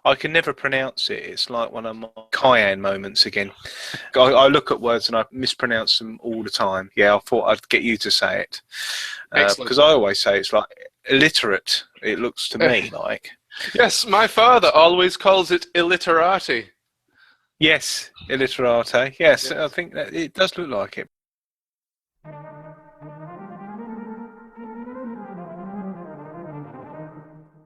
[SPEAKER 1] I can never pronounce it. It's like one of my Kwan moments again. I look at words and I mispronounce them all the time. Yeah, I thought I'd get you to say it. Because I always say it's like illiterate, it looks to me like.
[SPEAKER 2] Yes, my father always calls it illiterati.
[SPEAKER 1] Yes, illiterate. Yes, I think that it does look like it.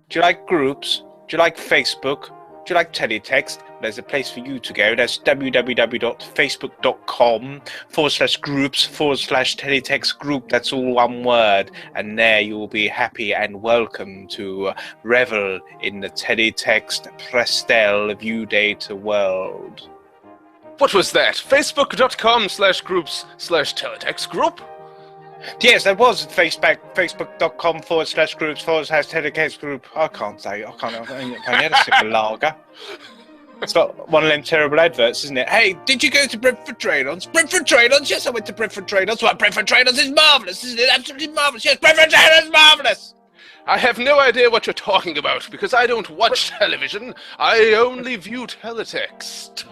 [SPEAKER 1] Do you like groups? Do you like Facebook? Do you like teletext? There's a place for you to go. That's www.facebook.com/groups/teletext group. That's all one word. And there you will be happy and welcome to revel in the Teletext Pastel View Data world.
[SPEAKER 2] What was that? Facebook.com/groups/teletext group?
[SPEAKER 1] Yes, that was Facebook.com/groups/teletext group. I can't say. I had a simple lager. It's got one of them terrible adverts, isn't it? Hey, did you go to Brentford Trade-ons? Brentford Trade-ons? Yes, I went to Brentford Trade-ons. Well, Brentford Trade-ons is marvellous, isn't it? Absolutely marvellous. Yes, Brentford Trade-ons is marvellous.
[SPEAKER 2] I have no idea what you're talking about because I don't watch television. I only view teletext.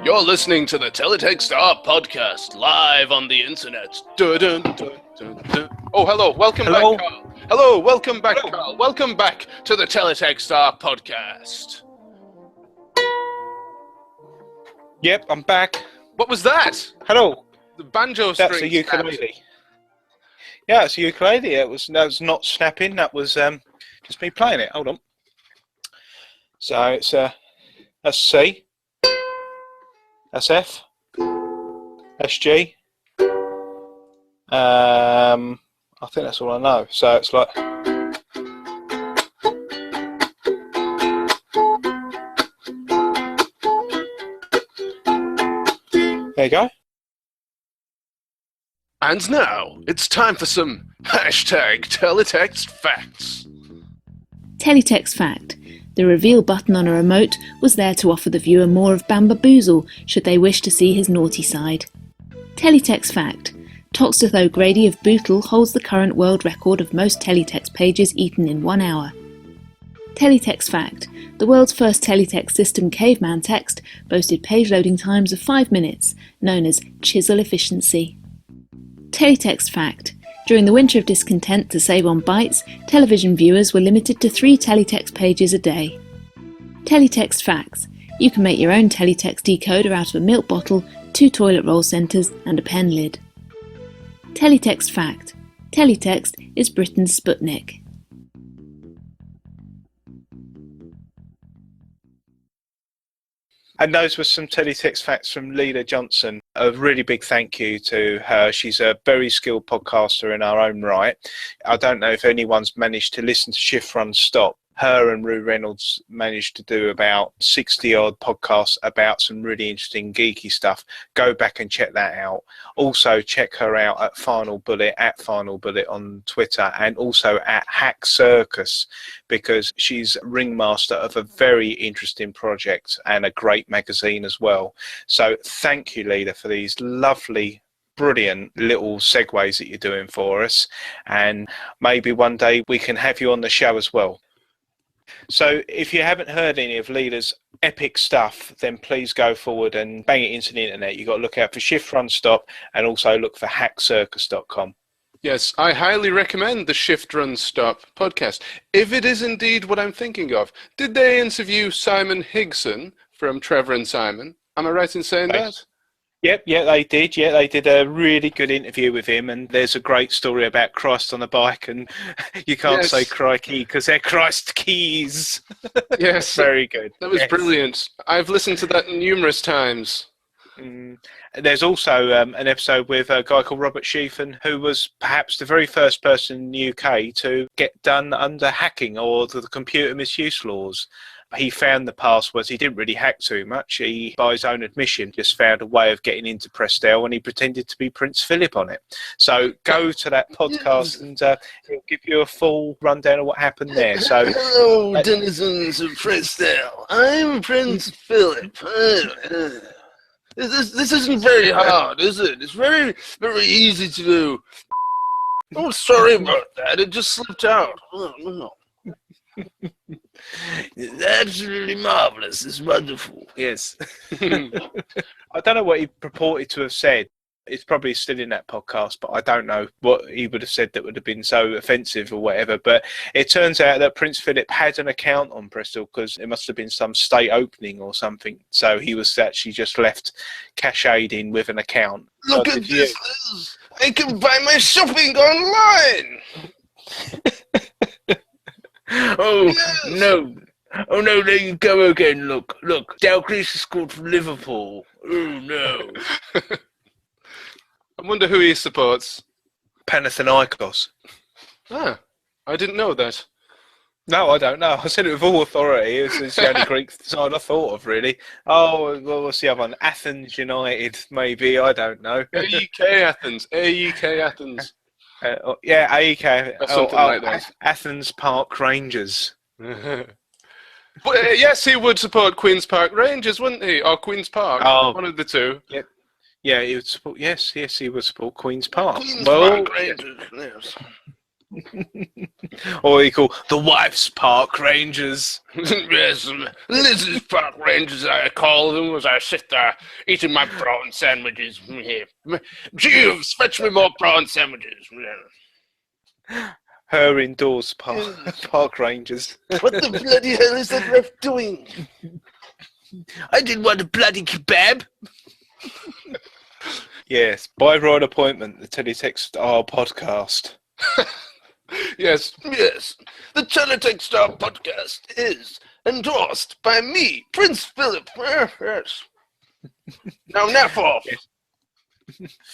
[SPEAKER 2] You're listening to the Teletext Art Podcast, live on the internet. Dun, dun, dun, dun, dun. Oh, hello. Welcome back, Carl. Hello, welcome back, Carl. Welcome back to the Teletext Art Podcast.
[SPEAKER 1] Yep, I'm back.
[SPEAKER 2] What was that?
[SPEAKER 1] Hello.
[SPEAKER 2] The banjo string.
[SPEAKER 1] That's a ukulele. Yeah, it's a ukulele. That was not snapping. That was just me playing it. Hold on. So it's that's C. That's F. That's G. I think that's all I know. So it's like. There you go.
[SPEAKER 2] And now it's time for some #Teletext Facts.
[SPEAKER 3] Teletext Fact. The reveal button on a remote was there to offer the viewer more of Bambaboozle should they wish to see his naughty side. Teletext Fact. Toxteth O'Grady of Bootle holds the current world record of most teletext pages eaten in 1 hour. Teletext Fact. The world's first teletext system, Caveman Text, boasted page loading times of 5 minutes, known as chisel efficiency. Teletext Fact. During the winter of discontent to save on bytes, television viewers were limited to 3 teletext pages a day. Teletext Facts. You can make your own teletext decoder out of a milk bottle, 2 toilet roll centres and a pen lid. Teletext Fact. Teletext is Britain's Sputnik.
[SPEAKER 1] And those were some teletext facts from Leila Johnston. A really big thank you to her. She's a very skilled podcaster in her own right. I don't know if anyone's managed to listen to Shift Run Stop. Her and Rue Reynolds managed to do about 60 odd podcasts about some really interesting geeky stuff. Go back and check that out. Also check her out at Final Bullet on Twitter, and also at Hack Circus, because she's ringmaster of a very interesting project and a great magazine as well. So thank you, Leila, for these lovely, brilliant little segues that you're doing for us, and maybe one day we can have you on the show as well. So if you haven't heard any of Leila's epic stuff, then please go forward and bang it into the internet. You've got to look out for Shift Run Stop, and also look for hackcircus.com.
[SPEAKER 2] Yes, I highly recommend the Shift Run Stop podcast, if it is indeed what I'm thinking of. Did they interview Simon Higson from Trevor and Simon? Am I right in saying that?
[SPEAKER 1] Yep, yeah, they did. Yeah, they did a really good interview with him, and there's a great story about Christ on a bike, and you can't say crikey because they're Christ keys.
[SPEAKER 2] Yes,
[SPEAKER 1] very good.
[SPEAKER 2] That was brilliant. I've listened to that numerous times.
[SPEAKER 1] There's also an episode with a guy called Robert Sheafan, who was perhaps the very first person in the UK to get done under hacking or the computer misuse laws. he found the passwords. He didn't really hack too much. He, by his own admission, just found a way of getting into Prestel, and he pretended to be Prince Philip on it. So go to that podcast and he'll give you a full rundown of what happened there. So,
[SPEAKER 2] hello, denizens of Prestel. I'm Prince Philip. This isn't very hard, is it? It's very, very easy to do. Oh, sorry about that. It just slipped out. Oh, no.
[SPEAKER 4] It's absolutely marvellous. It's wonderful.
[SPEAKER 1] yes. I don't know what he purported to have said. It's probably still in that podcast, but I don't know what he would have said that would have been so offensive or whatever. But it turns out that Prince Philip had an account on Prestel because it must have been some state opening or something. So he was actually just left cached in with an account.
[SPEAKER 2] Look at this, Liz. I can buy my shopping online.
[SPEAKER 4] Oh,
[SPEAKER 2] Yes.
[SPEAKER 4] no. Oh, no, there you go again. Look. Dalglish has scored for Liverpool. Oh, no.
[SPEAKER 2] I wonder who he supports.
[SPEAKER 1] Panathinaikos.
[SPEAKER 2] Ah, I didn't know that.
[SPEAKER 1] No, I don't know. I said it with all authority. It's the only Greek side I thought of, really. Oh, well, what's the other one? Athens United, maybe. I don't know.
[SPEAKER 2] AEK Athens. AEK Athens.
[SPEAKER 1] Yeah, AEK.
[SPEAKER 2] Or something like that.
[SPEAKER 1] Athens Park Rangers.
[SPEAKER 2] But, yes, he would support Queen's Park Rangers, wouldn't he? Or Queen's Park.
[SPEAKER 1] Oh.
[SPEAKER 2] One of the two.
[SPEAKER 1] Yeah, he would support. Yes, he would support Queen's Park.
[SPEAKER 2] Queen's Park Rangers, yes.
[SPEAKER 1] Or he call the Wife's Park Rangers.
[SPEAKER 4] Yes, Liz's Park Rangers, I call them, as I sit there eating my prawn sandwiches. Here. Jeeves, fetch me more prawn sandwiches.
[SPEAKER 1] Her indoors park rangers.
[SPEAKER 4] What the bloody hell is that ref doing? I didn't want a bloody kebab.
[SPEAKER 1] Yes, by royal appointment, the Teletext Art Podcast.
[SPEAKER 2] Yes.
[SPEAKER 4] Yes, the Teletext Art Podcast is endorsed by me, Prince Philip. Yes. Now, nap off.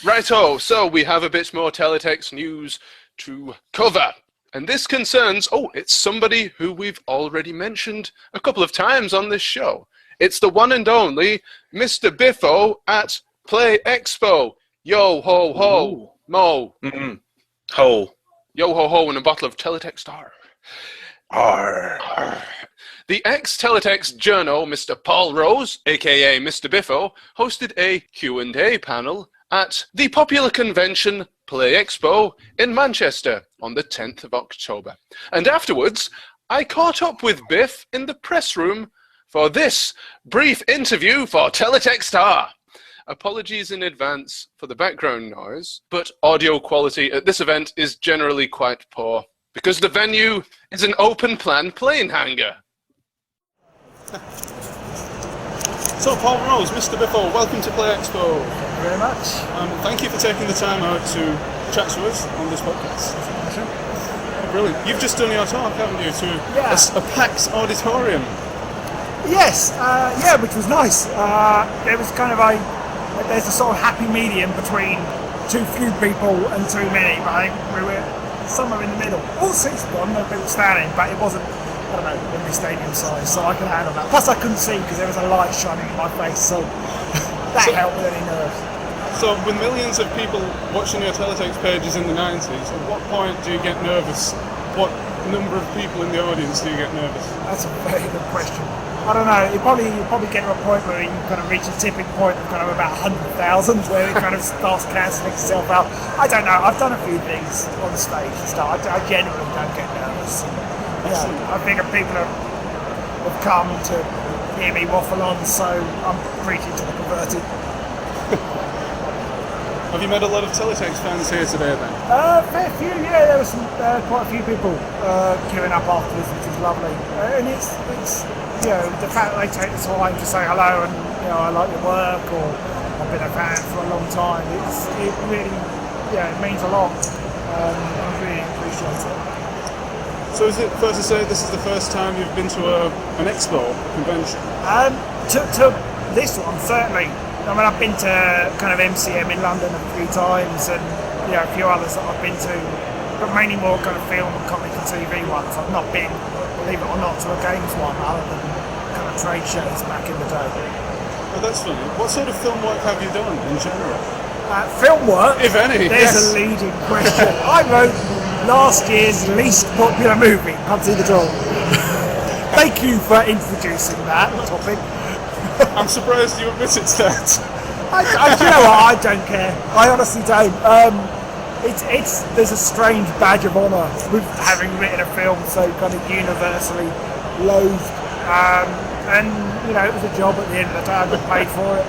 [SPEAKER 2] Righto, so we have a bit more Teletext news to cover. And this concerns, it's somebody who we've already mentioned a couple of times on this show. It's the one and only Mr. Biffo at Play Expo. Yo ho ho,
[SPEAKER 1] Ooh.
[SPEAKER 2] Mo.
[SPEAKER 1] Mm-mm. Ho.
[SPEAKER 2] Yo ho ho, and a bottle of Teletext Art.
[SPEAKER 1] Arr.
[SPEAKER 2] The ex-Teletext journo, Mr. Paul Rose, aka Mr. Biffo, hosted a Q&A panel at the popular convention Play Expo in Manchester on the 10th of October. And afterwards, I caught up with Biff in the press room for this brief interview for Teletext Art. Apologies in advance for the background noise, but audio quality at this event is generally quite poor because the venue is an open-plan plane hangar.
[SPEAKER 5] So, Paul Rose, Mr. Biffo, welcome to Play Expo.
[SPEAKER 6] Thank you very much.
[SPEAKER 5] Thank you for taking the time out to chat to us on this podcast. Brilliant. You've just done your talk, haven't you, to a PAX auditorium?
[SPEAKER 6] Yes, which was nice. There was kind of there's a sort of happy medium between too few people and too many, but I think we were somewhere in the middle. All seats were on, no people standing, but it wasn't, I don't know, Wembley Stadium size, so I could handle that. Plus I couldn't see because there was a light shining in my face, so that helped with any nerves.
[SPEAKER 5] So, with millions of people watching your Teletext pages in the 90s, at what point do you get nervous? What number of people in the audience do you get nervous?
[SPEAKER 6] That's a very good question. I don't know, you probably get to a point where you kind of reach a tipping point of kind of about 100,000 where it kind of starts cancelling itself out. I don't know, I've done a few things on the stage and stuff. I generally don't get nervous. I figure people have come to hear me waffle on, so I'm preaching to the converted.
[SPEAKER 5] Have you met a lot of Teletext fans here today then?
[SPEAKER 6] Fair few, yeah, there was quite a few people queuing up afterwards, which is lovely. And it's the fact that they take the time to say hello and, I like your work, or I've been a fan for a long time, it really, it means a lot. I really appreciate it.
[SPEAKER 5] So is it fair to say this is the first time you've been to an Expo convention?
[SPEAKER 6] To this one, certainly. I mean, I've been to kind of MCM in London a few times, and a few others that I've been to, but mainly more kind of film and comic and TV ones. I've not been, believe it or not, to a games one, other than trade shows back in the day.
[SPEAKER 5] Oh, that's funny. What sort of film work have you done in general?
[SPEAKER 6] Film work?
[SPEAKER 5] If any,
[SPEAKER 6] There's
[SPEAKER 5] yes.
[SPEAKER 6] a leading question. I wrote last year's least popular movie, Come See the Draw. Thank you for introducing that topic.
[SPEAKER 5] I'm surprised you admitted that.
[SPEAKER 6] Do you know what? I don't care. I honestly don't. There's a strange badge of honour with having written a film so kind of universally loathed. And you know, it was a job at the end of the day. I got paid for it.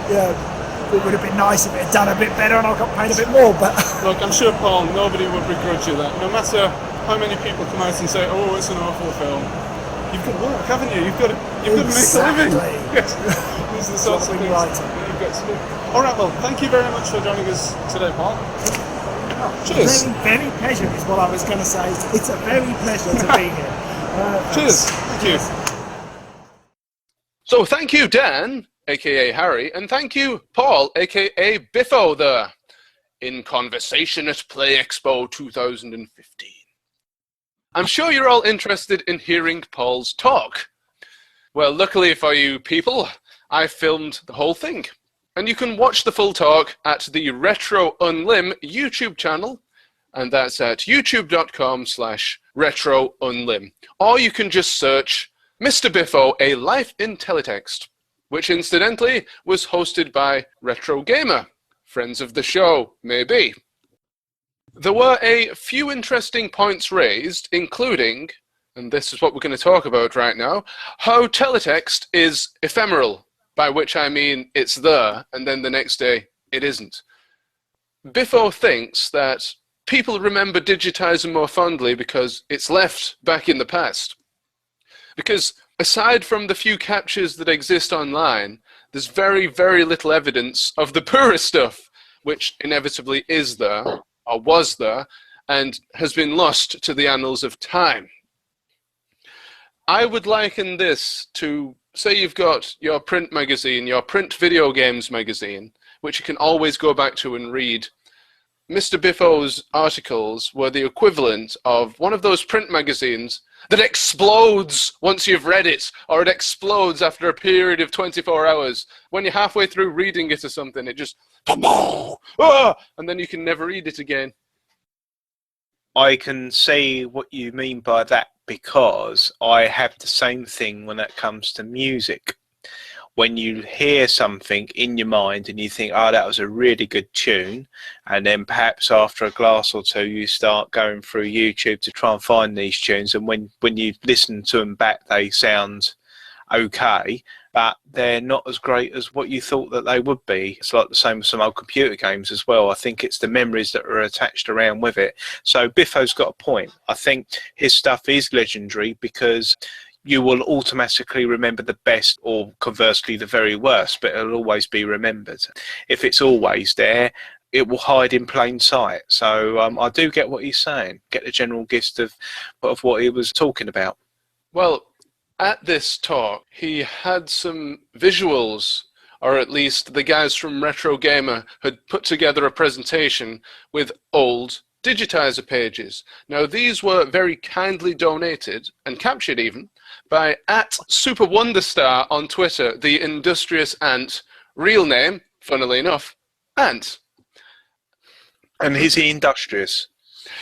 [SPEAKER 6] Yeah, it would have been nice if it had done a bit better and I got paid a bit more. But
[SPEAKER 5] Look, I'm sure, Paul, nobody would begrudge you that. No matter how many people come out and say, "Oh, it's an awful film," you've got to work, haven't you? You've got to make a living. Yes. These are the sorts of things that you've got to do. All right, well, thank you very much for joining us today, Paul. Cheers.
[SPEAKER 6] Very pleasure is what I was going to say. It's a very pleasure to be here.
[SPEAKER 5] Cheers. Thank you.
[SPEAKER 2] So thank you, Dan, aka Harry, and thank you, Paul, aka Biffo, there, in conversation at Play Expo 2015. I'm sure you're all interested in hearing Paul's talk. Well, luckily for you people, I filmed the whole thing. And you can watch the full talk at the Retro Unlim YouTube channel, and that's at youtube.com/retrounlim. Or you can just search Mr. Biffo, A Life in Teletext, which incidentally was hosted by Retro Gamer, friends of the show, maybe. There were a few interesting points raised, including, and this is what we're going to talk about right now, how teletext is ephemeral, by which I mean it's there, and then the next day it isn't. Biffo thinks that people remember digitizing more fondly because it's left back in the past. Because aside from the few captures that exist online, there's very, very little evidence of the poorest stuff, which inevitably is there, or was there, and has been lost to the annals of time. I would liken this to, say you've got your print magazine, your print video games magazine, which you can always go back to and read. Mr. Biffo's articles were the equivalent of one of those print magazines that explodes once you've read it, or it explodes after a period of 24 hours. When you're halfway through reading it or something, it just, and then you can never read it again.
[SPEAKER 1] I can see what you mean by that because I have the same thing when it comes to music. When you hear something in your mind and you think, oh, that was a really good tune, and then perhaps after a glass or two you start going through YouTube to try and find these tunes, and when you listen to them back they sound okay, but they're not as great as what you thought that they would be. It's like the same with some old computer games as well. I think it's the memories that are attached around with it. So Biffo's got a point. I think his stuff is legendary because you will automatically remember the best, or conversely the very worst, but it'll always be remembered. If it's always there, it will hide in plain sight. So I do get what he's saying, get the general gist of what he was talking about.
[SPEAKER 2] Well, at this talk, he had some visuals, or at least the guys from Retro Gamer had put together a presentation with old digitizer pages. Now, these were very kindly donated, and captured even, by @SuperWonderStar on Twitter, the industrious ant, real name, funnily enough, Ant.
[SPEAKER 1] And is he industrious?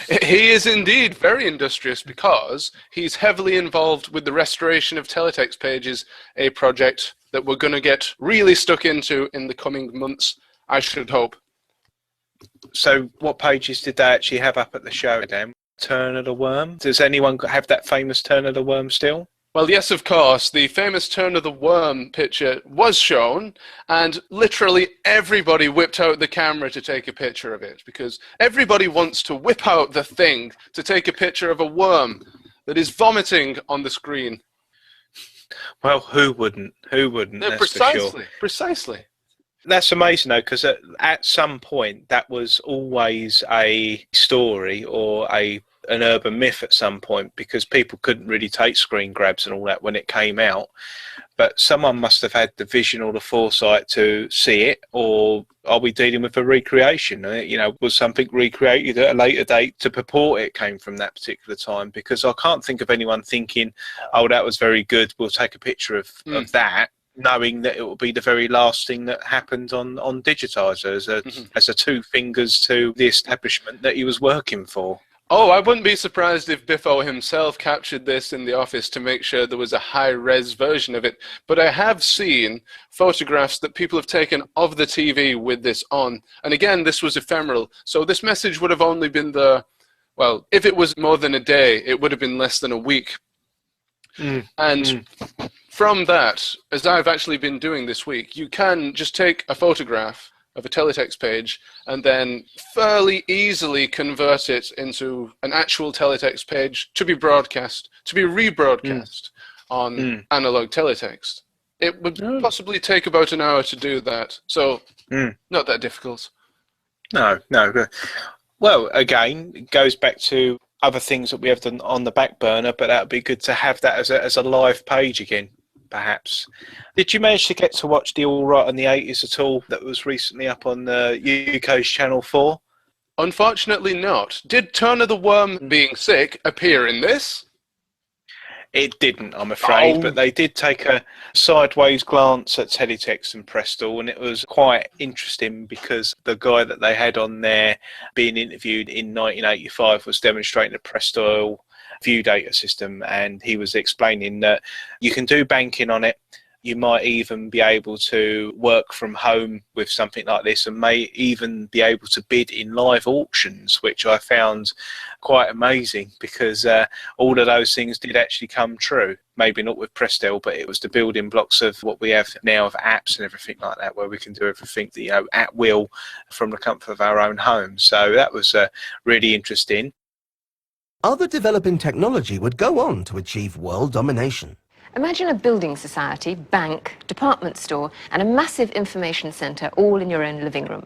[SPEAKER 2] He is indeed very industrious because he's heavily involved with the restoration of teletext pages, a project that we're going to get really stuck into in the coming months, I should hope.
[SPEAKER 1] So what pages did they actually have up at the show, Dan? Turn of the Worm? Does anyone have that famous Turn of the Worm still?
[SPEAKER 2] Well, yes, of course. The famous Turn of the Worm picture was shown, and literally everybody whipped out the camera to take a picture of it, because everybody wants to whip out the thing to take a picture of a worm that is vomiting on the screen.
[SPEAKER 1] Well, who wouldn't? Who wouldn't? That's
[SPEAKER 2] precisely,
[SPEAKER 1] for sure.
[SPEAKER 2] Precisely.
[SPEAKER 1] That's amazing, though, because at some point that was always a story or a an urban myth at some point because people couldn't really take screen grabs and all that when it came out. But someone must have had the vision or the foresight to see it, or are we dealing with a recreation? You know, was something recreated at a later date to purport it came from that particular time? Because I can't think of anyone thinking, oh, that was very good, we'll take a picture of that, knowing that it will be the very last thing that happened on Digitizer as a two fingers to the establishment that he was working for.
[SPEAKER 2] Oh, I wouldn't be surprised if Biffo himself captured this in the office to make sure there was a high-res version of it. But I have seen photographs that people have taken of the TV with this on. And again, this was ephemeral. So this message would have only been there, well, if it was more than a day, it would have been less than a week. And from that, as I've actually been doing this week, you can just take a photograph of a teletext page and then fairly easily convert it into an actual teletext page to be broadcast, to be rebroadcast on analog teletext. It would possibly take about an hour to do that, so not that difficult.
[SPEAKER 1] No. Well, again, it goes back to other things that we have done on the back burner, but that would be good to have that as a live page again. Perhaps. Did you manage to get to watch the All Right on the 80s at all that was recently up on UK's Channel 4?
[SPEAKER 2] Unfortunately not. Did Turner the Worm being sick appear in this?
[SPEAKER 1] It didn't, I'm afraid, but they did take a sideways glance at Teletext and Prestall, and it was quite interesting because the guy that they had on there being interviewed in 1985 was demonstrating the Prestall view data system, and he was explaining that you can do banking on it. You might even be able to work from home with something like this, and may even be able to bid in live auctions, which I found quite amazing because all of those things did actually come true. Maybe not with Prestall, but it was the building blocks of what we have now of apps and everything like that, where we can do everything, at will from the comfort of our own home. So that was really interesting.
[SPEAKER 7] Other developing technology would go on to achieve world domination.
[SPEAKER 8] Imagine a building society, bank, department store, and a massive information centre all in your own living room.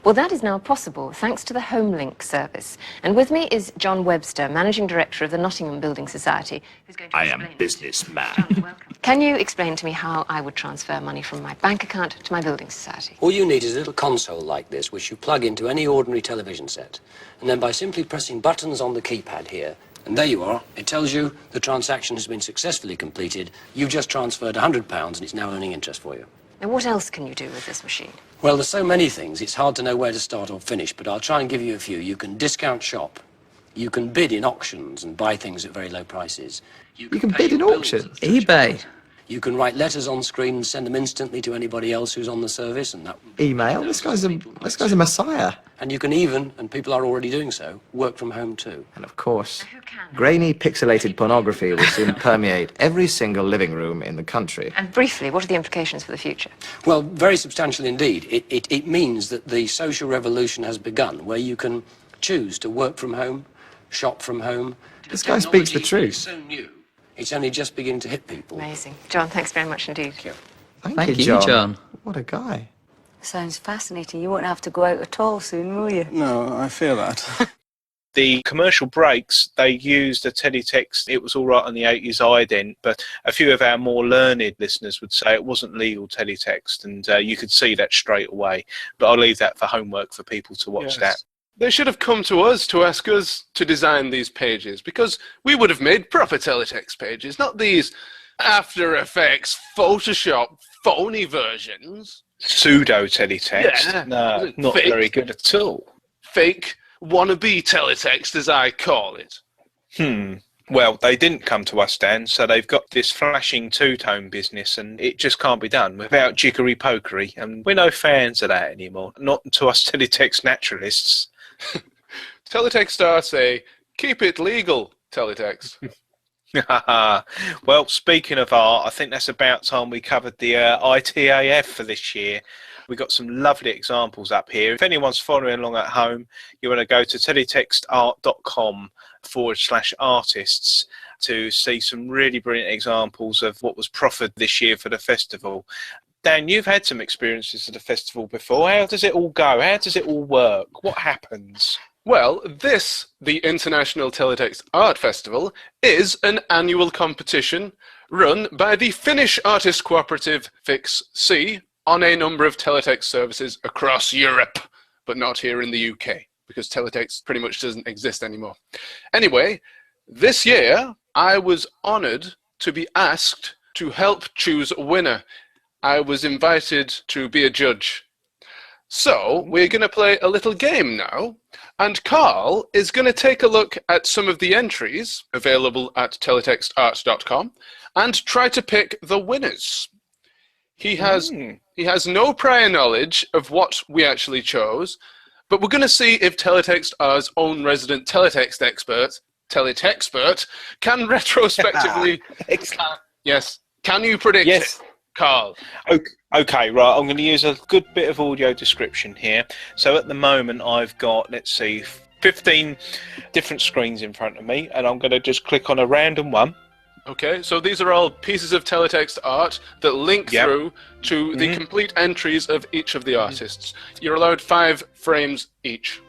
[SPEAKER 8] Well, that is now possible thanks to the HomeLink service. And with me is John Webster, Managing Director of the Nottingham Building Society, who's going to explain.
[SPEAKER 9] I am businessman.
[SPEAKER 8] John, welcome. Can you explain to me how I would transfer money from my bank account to my building society?
[SPEAKER 10] All you need is a little console like this, which you plug into any ordinary television set. And then by simply pressing buttons on the keypad here, and there you are, it tells you the transaction has been successfully completed. You've just transferred £100 and it's now earning interest for you.
[SPEAKER 8] Now, what else can you do with this machine?
[SPEAKER 10] Well, there's so many things, it's hard to know where to start or finish, but I'll try and give you a few. You can discount shop. You can bid in auctions and buy things at very low prices. You can
[SPEAKER 9] bid in auctions? eBay?
[SPEAKER 10] You can write letters on screen and send them instantly to anybody else who's on the service, and that...
[SPEAKER 9] Email? This guy's a messiah.
[SPEAKER 10] And you can even, and people are already doing so, work from home too.
[SPEAKER 9] And of course, grainy, pixelated pornography will soon permeate every single living room in the country.
[SPEAKER 8] And briefly, what are the implications for the future?
[SPEAKER 10] Well, very substantial indeed. It means that the social revolution has begun, where you can choose to work from home, shop from home.
[SPEAKER 9] This guy speaks the truth.
[SPEAKER 10] It's so new. It's only just beginning to hit people.
[SPEAKER 8] Amazing. John, thanks very much indeed.
[SPEAKER 10] Thank you.
[SPEAKER 9] Thank you, John. What a guy.
[SPEAKER 11] Sounds fascinating. You won't have to go out at all soon, will you?
[SPEAKER 5] No, I fear that.
[SPEAKER 1] The commercial breaks, they used a teletext. It was all right on the 80s ident, but a few of our more learned listeners would say it wasn't legal teletext, and you could see that straight away. But I'll leave that for homework for people to watch that.
[SPEAKER 2] They should have come to us to ask us to design these pages, because we would have made proper teletext pages, not these After Effects, Photoshop, phony versions.
[SPEAKER 1] Pseudo teletext.
[SPEAKER 2] Yeah.
[SPEAKER 1] No, not
[SPEAKER 2] Fake.
[SPEAKER 1] very good at all.
[SPEAKER 2] Fake wannabe teletext, as I call it.
[SPEAKER 1] Well, they didn't come to us, Dan, so they've got this flashing two-tone business, and it just can't be done without jiggery-pokery, and we're no fans of that anymore. Not to us teletext naturalists.
[SPEAKER 2] Teletext Art say, keep it legal, teletext.
[SPEAKER 1] Well, speaking of art, I think that's about time we covered the ITAF for this year. We've got some lovely examples up here. If anyone's following along at home, you want to go to teletextart.com/artists to see some really brilliant examples of what was proffered this year for the festival. Dan, you've had some experiences at the festival before. How does it all go? How does it all work? What happens?
[SPEAKER 2] Well, the International Teletext Art Festival, is an annual competition run by the Finnish artist cooperative Fix-C on a number of teletext services across Europe, but not here in the UK, because teletext pretty much doesn't exist anymore. Anyway, this year, I was honoured to be asked to help choose a winner. I was invited to be a judge. So, we're going to play a little game now, and Carl is going to take a look at some of the entries available at teletextart.com and try to pick the winners. He has no prior knowledge of what we actually chose, but we're going to see if Teletextar's own resident teletext expert, Teletexpert, can retrospectively... Yes. Can you predict it, Carl?
[SPEAKER 1] Okay, right. I'm going to use a good bit of audio description here. So at the moment, I've got, let's see, 15 different screens in front of me, and I'm going to just click on a random one.
[SPEAKER 2] Okay, so these are all pieces of teletext art that link through to the complete entries of each of the artists. You're allowed 5 frames each.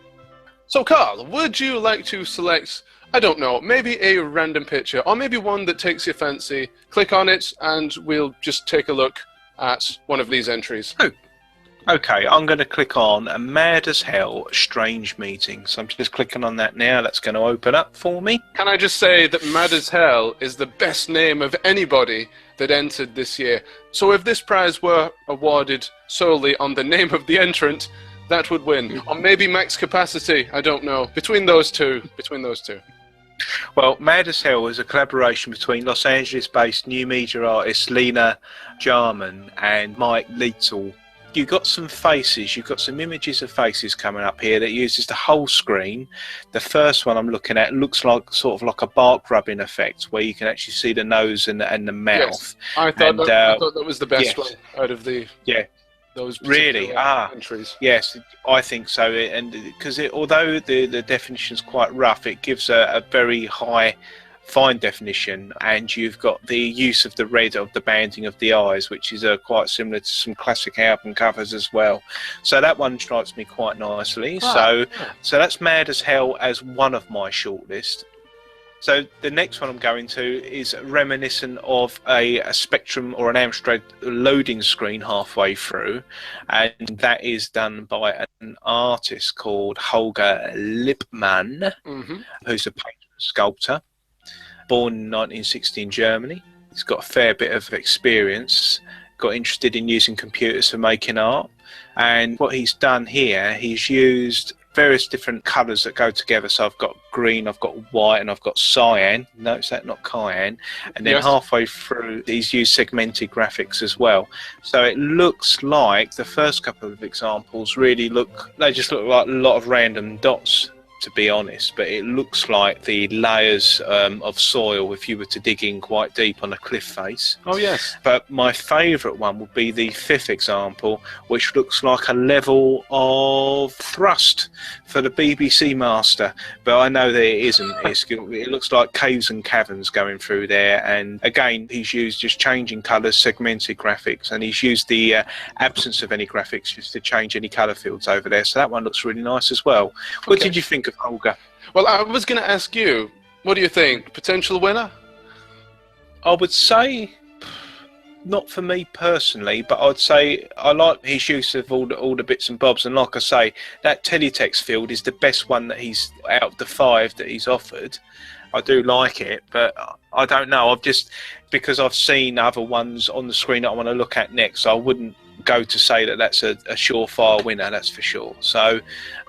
[SPEAKER 2] So, Carl, would you like to select, I don't know, maybe a random picture, or maybe one that takes your fancy? Click on it, and we'll just take a look at one of these entries.
[SPEAKER 1] Okay, I'm going to click on a Mad as Hell Strange Meeting. So I'm just clicking on that now. That's going to open up for me.
[SPEAKER 2] Can I just say that Mad as Hell is the best name of anybody that entered this year. So if this prize were awarded solely on the name of the entrant, that would win. Or maybe max capacity, I don't know. Between those two.
[SPEAKER 1] Well, Mad as Hell is a collaboration between Los Angeles-based new media artist Lena Jarman and Mike Lietzel. You've got some faces, you've got some images of faces coming up here that uses the whole screen. The first one I'm looking at looks like sort of like a bark rubbing effect, where you can actually see the nose and the mouth.
[SPEAKER 2] Yes. I thought that was the best one out of the those
[SPEAKER 1] really
[SPEAKER 2] entries.
[SPEAKER 1] Yes, I think so. And because although the definition is quite rough, it gives a very high fine definition, and you've got the use of the red of the banding of the eyes, which is quite similar to some classic album covers as well. So that one strikes me quite nicely. So that's Mad as Hell as one of my shortlist. So the next one I'm going to is reminiscent of a Spectrum or an Amstrad loading screen halfway through, and that is done by an artist called Holger Lippmann, who's a painter and sculptor. Born in 1960 in Germany. He's got a fair bit of experience, got interested in using computers for making art. And what he's done here, he's used various different colours that go together. So I've got green, I've got white, and I've got cyan. Notice that, not cyan. And then halfway through, he's used segmented graphics as well. So it looks like the first couple of examples they just look like a lot of random dots, to be honest, but it looks like the layers of soil if you were to dig in quite deep on a cliff face.
[SPEAKER 2] Oh yes.
[SPEAKER 1] But my favourite one would be the 5th example, which looks like a level of thrust for the BBC Master, but I know that it isn't. It looks like caves and caverns going through there, and again he's used just changing colours, segmented graphics, and he's used the absence of any graphics just to change any colour fields over there, so that one looks really nice as well. What did you think of Holger?
[SPEAKER 2] Well, I was going to ask you, what do you think? Potential winner?
[SPEAKER 1] I would say not for me personally, but I'd say I like his use of all the bits and bobs, and like I say, that teletext field is the best one that he's out of the 5 that he's offered. I do like it, but I don't know. Because I've seen other ones on the screen that I want to look at next, I wouldn't go to say that that's a surefire winner, that's for sure. So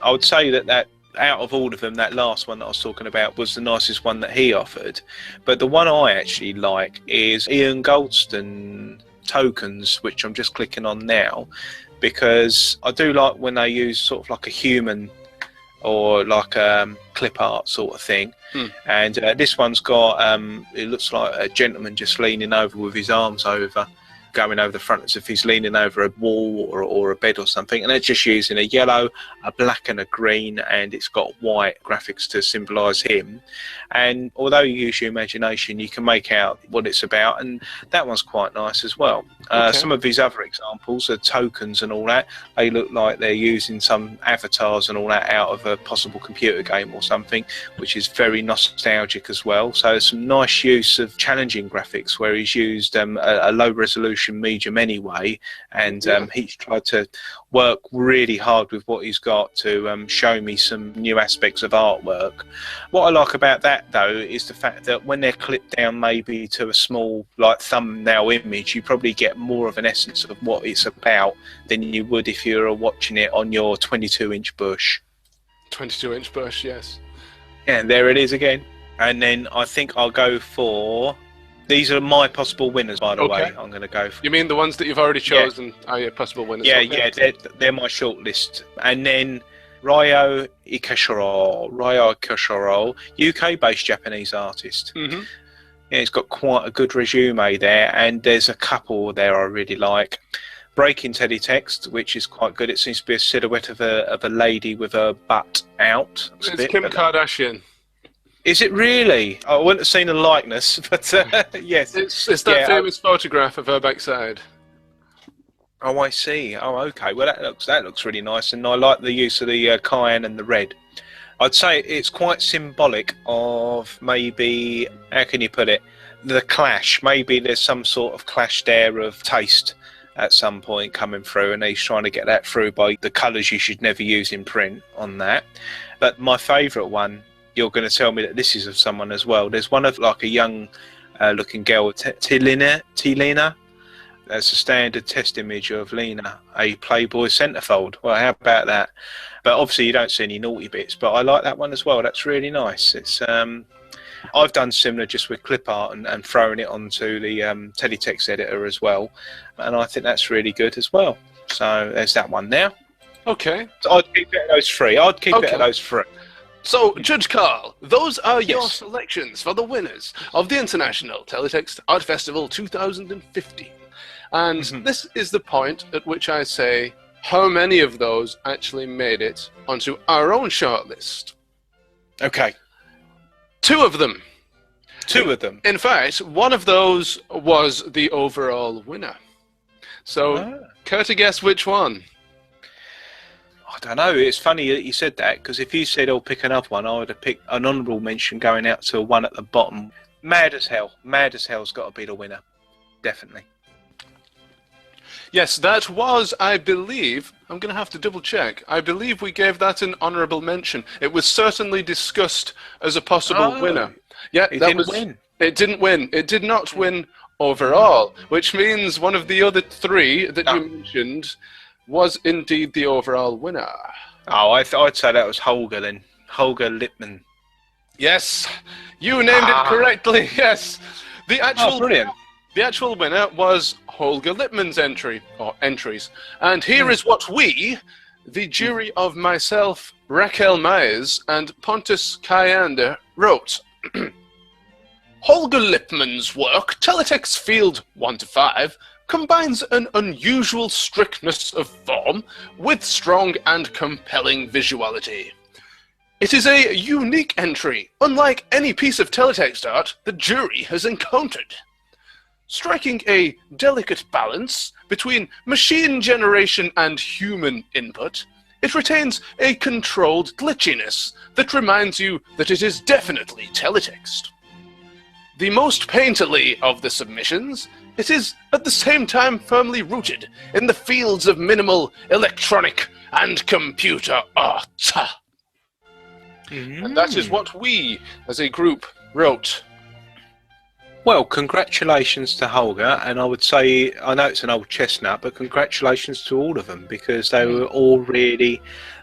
[SPEAKER 1] I would say that out of all of them, that last one that I was talking about was the nicest one that he offered. But the one I actually like is Ian Goldston Tokens, which I'm just clicking on now, because I do like when they use sort of like a human or like clip art sort of thing. And this one's got, it looks like a gentleman just leaning over with his arms over. going over the front as if he's leaning over a wall or a bed or something, and they're just using a yellow, a black and a green, and it's got white graphics to symbolise him. And although you use your imagination, you can make out what it's about, and that one's quite nice as well. Some of his other examples are tokens and all that. They look like they're using some avatars and all that out of a possible computer game or something, which is very nostalgic as well. So there's some nice use of challenging graphics where he's used a low resolution medium anyway, and he's tried to work really hard with what he's got to show me some new aspects of artwork. What I like about that though is the fact that when they're clipped down maybe to a small like thumbnail image, you probably get more of an essence of what it's about than you would if you were watching it on your 22-inch bush.
[SPEAKER 2] 22-inch bush, yes.
[SPEAKER 1] Yeah, there it is again. And then I think I'll go for... These are my possible winners, by the way. I'm going to go for...
[SPEAKER 2] You mean the ones that you've already chosen are your possible winners?
[SPEAKER 1] Yeah, they're my shortlist. And then Ryo Ikoshiro, UK-based Japanese artist.
[SPEAKER 2] Mm-hmm.
[SPEAKER 1] Yeah, he's got quite a good resume there, and there's a couple there I really like. Breaking Teletext, which is quite good. It seems to be a silhouette of a lady with her butt out.
[SPEAKER 2] It's Kim Kardashian.
[SPEAKER 1] Is it really? I wouldn't have seen a likeness, but yes.
[SPEAKER 2] It's that famous photograph of her backside.
[SPEAKER 1] Oh, I see. Oh, okay. Well, that looks really nice, and I like the use of the cyan and the red. I'd say it's quite symbolic of maybe, how can you put it, the clash. Maybe there's some sort of clash there of taste at some point coming through, and he's trying to get that through by the colours you should never use in print on that. But my favourite one, you're going to tell me that this is of someone as well. There's one of like a young looking girl, Lena. That's a standard test image of Lena, a Playboy centerfold. Well, how about that? But obviously you don't see any naughty bits, but I like that one as well. That's really nice. It's I've done similar just with clip art and throwing it onto the teletext editor as well, and I think that's really good as well. So there's that one there.
[SPEAKER 2] Okay.
[SPEAKER 1] So I'd keep it at those three. So,
[SPEAKER 2] Judge Carl, those are your selections for the winners of the International Teletext Art Festival 2015. And this is the point at which I say how many of those actually made it onto our own shortlist.
[SPEAKER 1] Okay.
[SPEAKER 2] Two of them.
[SPEAKER 1] In
[SPEAKER 2] fact, one of those was the overall winner. So, care to guess which one?
[SPEAKER 1] I don't know. It's funny that you said that, because if you said, pick another one, I would have picked an honourable mention going out to one at the bottom. Mad as Hell. Mad as Hell's got to be the winner. Definitely.
[SPEAKER 2] Yes, that was, I believe, I'm going to have to double check. I believe we gave that an honourable mention. It was certainly discussed as a possible winner. Yeah,
[SPEAKER 1] it didn't win.
[SPEAKER 2] It didn't win. It did not win overall, which means one of the other three that you mentioned was indeed the overall winner.
[SPEAKER 1] Oh, I'd say that was Holger then. Holger Lippmann.
[SPEAKER 2] Yes, you named it correctly. Yes, the actual
[SPEAKER 1] brilliant.
[SPEAKER 2] The actual winner was Holger Lippmann's entries, and here is what we, the jury of myself, Raquel Myers, and Pontus Kyander, wrote. Holger Lippmann's work, Teletext Field 1 to 5, combines an unusual strictness of form with strong and compelling visuality. It is a unique entry, unlike any piece of teletext art the jury has encountered. Striking a delicate balance between machine generation and human input, it retains a controlled glitchiness that reminds you that it is definitely teletext. The most painterly of the submissions, it is at the same time firmly rooted in the fields of minimal electronic and computer art. And that is what we, as a group, wrote.
[SPEAKER 1] Well, congratulations to Holger, and I would say, I know it's an old chestnut, but congratulations to all of them, because they were all really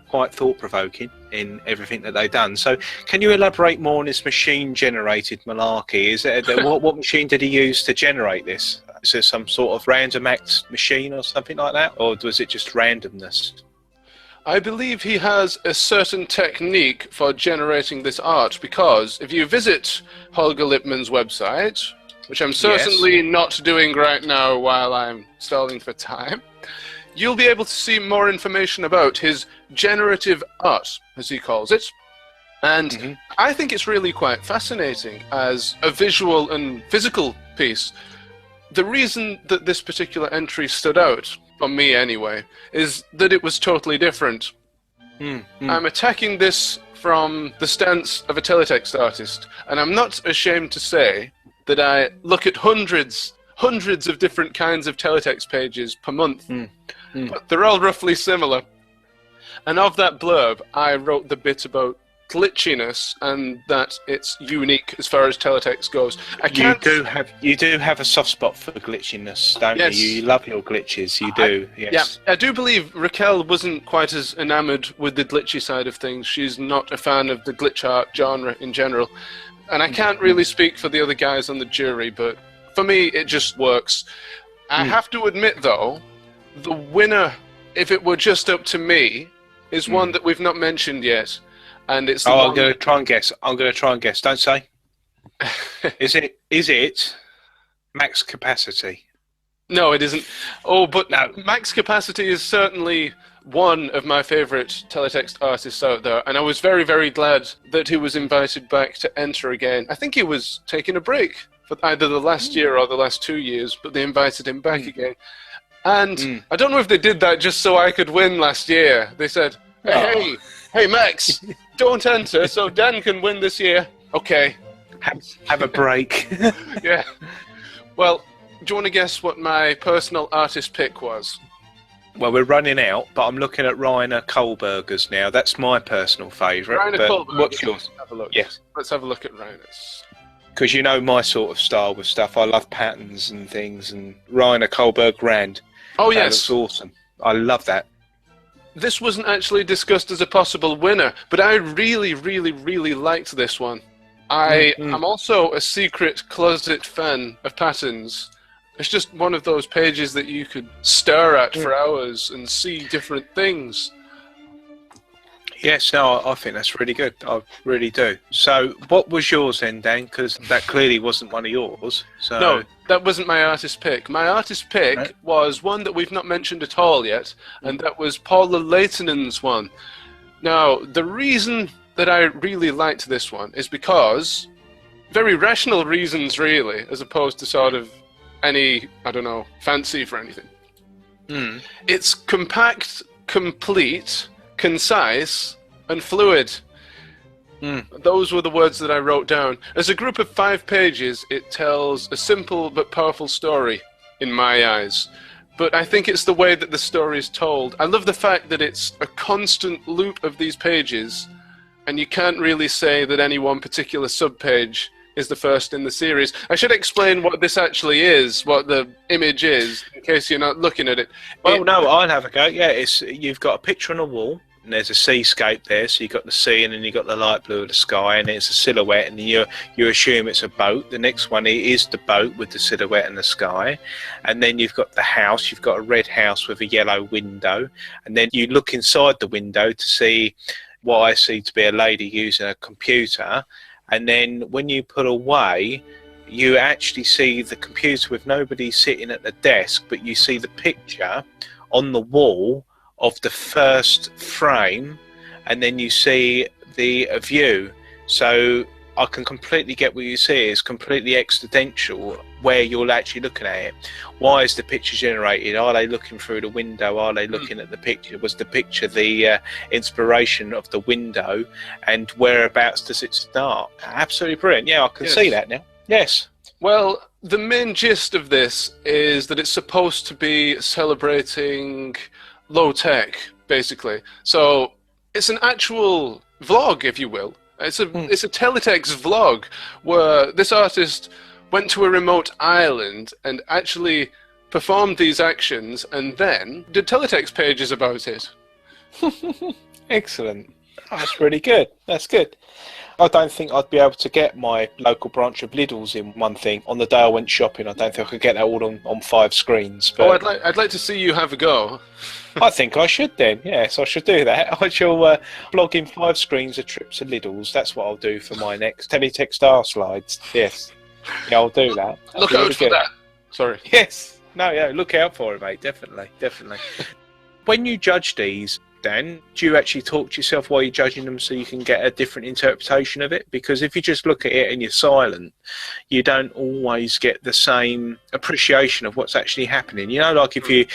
[SPEAKER 1] quite thought-provoking in everything that they've done. So can you elaborate more on this machine-generated malarkey? Is there, what machine did he use to generate this? Is there some sort of random act machine or something like that, or was it just randomness?
[SPEAKER 2] I believe he has a certain technique for generating this art, because if you visit Holger Lippmann's website, which I'm certainly not doing right now while I'm stalling for time, you'll be able to see more information about his generative art, as he calls it. And I think it's really quite fascinating as a visual and physical piece. The reason that this particular entry stood out, for me anyway, is that it was totally different. I'm attacking this from the stance of a teletext artist, and I'm not ashamed to say that I look at hundreds of different kinds of teletext pages per month, but they're all roughly similar. And of that blurb, I wrote the bit about glitchiness and that it's unique as far as teletext goes.
[SPEAKER 1] You do have a soft spot for glitchiness, don't you? You love your glitches. You do. Yes.
[SPEAKER 2] Yeah, I do believe Raquel wasn't quite as enamored with the glitchy side of things. She's not a fan of the glitch art genre in general, and I can't really speak for the other guys on the jury, but for me, it just works. I have to admit, though, the winner, if it were just up to me, is one that we've not mentioned yet. And it's
[SPEAKER 1] I'm going to try and guess. Don't say. Is it max capacity?
[SPEAKER 2] No, it isn't. Oh, but no. Max Capacity is certainly one of my favourite teletext artists out there, and I was very, very glad that he was invited back to enter again. I think he was taking a break for either the last year or the last 2 years, but they invited him back again. And I don't know if they did that just so I could win last year. They said, hey, Max, don't enter so Dan can win this year. Okay.
[SPEAKER 1] Have a break.
[SPEAKER 2] Yeah. Well, do you want to guess what my personal artist pick was?
[SPEAKER 1] Well, we're running out, but I'm looking at Rainer Kohlberger's now. That's my personal favourite.
[SPEAKER 2] Rainer Kohlberger.
[SPEAKER 1] What's yours?
[SPEAKER 2] Have a look.
[SPEAKER 1] Yes.
[SPEAKER 2] Let's have a look at Rainer's.
[SPEAKER 1] Because you know my sort of style with stuff. I love patterns and things, and Rainer Kohlberg Rand.
[SPEAKER 2] Oh, yes.
[SPEAKER 1] That looks awesome. I love that.
[SPEAKER 2] This wasn't actually discussed as a possible winner, but I really, really, really liked this one. I'm also a secret closet fan of patterns. It's just one of those pages that you could stare at for hours and see different things.
[SPEAKER 1] Yes, no, I think that's really good. I really do. So, what was yours then, Dan? Because that clearly wasn't one of yours. So.
[SPEAKER 2] No, that wasn't my artist pick. My artist pick was one that we've not mentioned at all yet, and that was Paula Leightonen's one. Now, the reason that I really liked this one is because, very rational reasons really, as opposed to sort of any, I don't know, fancy for anything. It's compact, complete, concise, and fluid. Those were the words that I wrote down. As a group of 5 pages, it tells a simple but powerful story, in my eyes. But I think it's the way that the story is told. I love the fact that it's a constant loop of these pages, and you can't really say that any one particular subpage is the first in the series. I should explain what this actually is, what the image is, in case you're not looking at it.
[SPEAKER 1] Well, no, I'll have a go. Yeah, you've got a picture on a wall, and there's a seascape there, so you've got the sea, and then you've got the light blue of the sky, and it's a silhouette, and you assume it's a boat. The next one is the boat with the silhouette and the sky, and then you've got the house. You've got a red house with a yellow window, and then you look inside the window to see what I see to be a lady using a computer, and then when you put away, you actually see the computer with nobody sitting at the desk, but you see the picture on the wall of the first frame, and then you see the view. So I can completely get what you see. It's completely existential where you're actually looking at it. Why is the picture generated? Are they looking through the window? Are they looking at the picture? Was the picture the inspiration of the window? And whereabouts does it start? Absolutely brilliant. Yeah, I can see that now. Yes.
[SPEAKER 2] Well, the main gist of this is that it's supposed to be celebrating low tech, basically. So it's an actual vlog, if you will. It's a teletext vlog where this artist went to a remote island and actually performed these actions and then did teletext pages about it.
[SPEAKER 1] Excellent. That's really good. That's good. I don't think I'd be able to get my local branch of Lidl's in one thing. On the day I went shopping, I don't think I could get that all on 5 screens. But
[SPEAKER 2] I'd like to see you have a go.
[SPEAKER 1] I think I should then. Yes, I should do that. I shall blog in 5 screens a trip to Lidl's. That's what I'll do for my next Teletext Art slides. Yes. Yeah, I'll do that.
[SPEAKER 2] Look out for that. Sorry.
[SPEAKER 1] Yes. No, yeah, look out for it, mate. Definitely. When you judge these, Dan, do you actually talk to yourself while you're judging them so you can get a different interpretation of it? Because if you just look at it and you're silent, you don't always get the same appreciation of what's actually happening. You know, like if you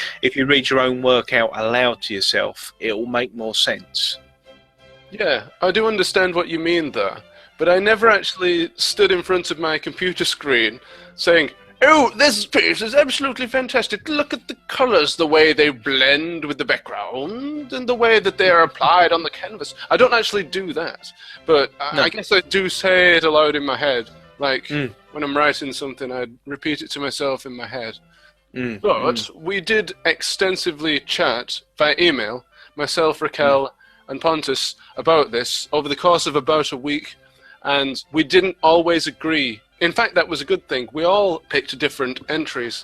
[SPEAKER 1] read your own work out aloud to yourself, it will make more sense.
[SPEAKER 2] Yeah, I do understand what you mean there, but I never actually stood in front of my computer screen saying, "Oh, this piece is absolutely fantastic. Look at the colours, the way they blend with the background, and the way that they are applied on the canvas." I don't actually do that, but I guess I do say it aloud in my head. Like, when I'm writing something, I repeat it to myself in my head. But we did extensively chat via email, myself, Raquel, and Pontus, about this over the course of about a week, and we didn't always agree. In fact, that was a good thing. We all picked different entries.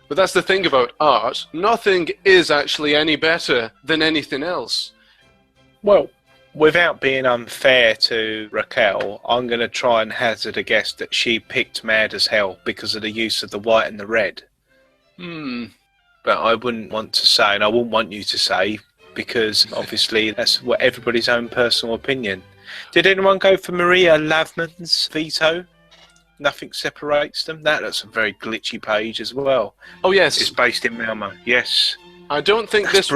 [SPEAKER 2] But that's the thing about art. Nothing is actually any better than anything else.
[SPEAKER 1] Well, without being unfair to Raquel, I'm going to try and hazard a guess that she picked Mad as Hell because of the use of the white and the red. But I wouldn't want to say, and I wouldn't want you to say, because obviously that's what everybody's own personal opinion. Did anyone go for Maria Lavman's veto? Nothing separates them. That's a very glitchy page as well.
[SPEAKER 2] Oh yes,
[SPEAKER 1] it's based in Malmo. Yes,
[SPEAKER 2] I don't think this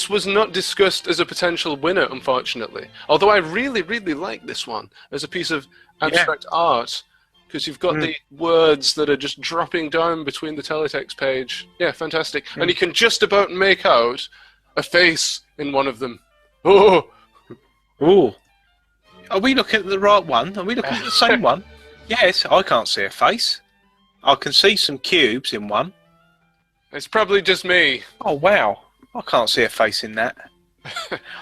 [SPEAKER 2] was not discussed as a potential winner, unfortunately. Although I really like this one as a piece of abstract art, because you've got the words that are just dropping down between the teletext page. Yeah, fantastic. And you can just about make out a face in one of them. Oh,
[SPEAKER 1] are we looking at the right one? Are we looking at the same one? Yes, I can't see a face. I can see some cubes in one.
[SPEAKER 2] It's probably just me.
[SPEAKER 1] Oh, wow. I can't see a face in that.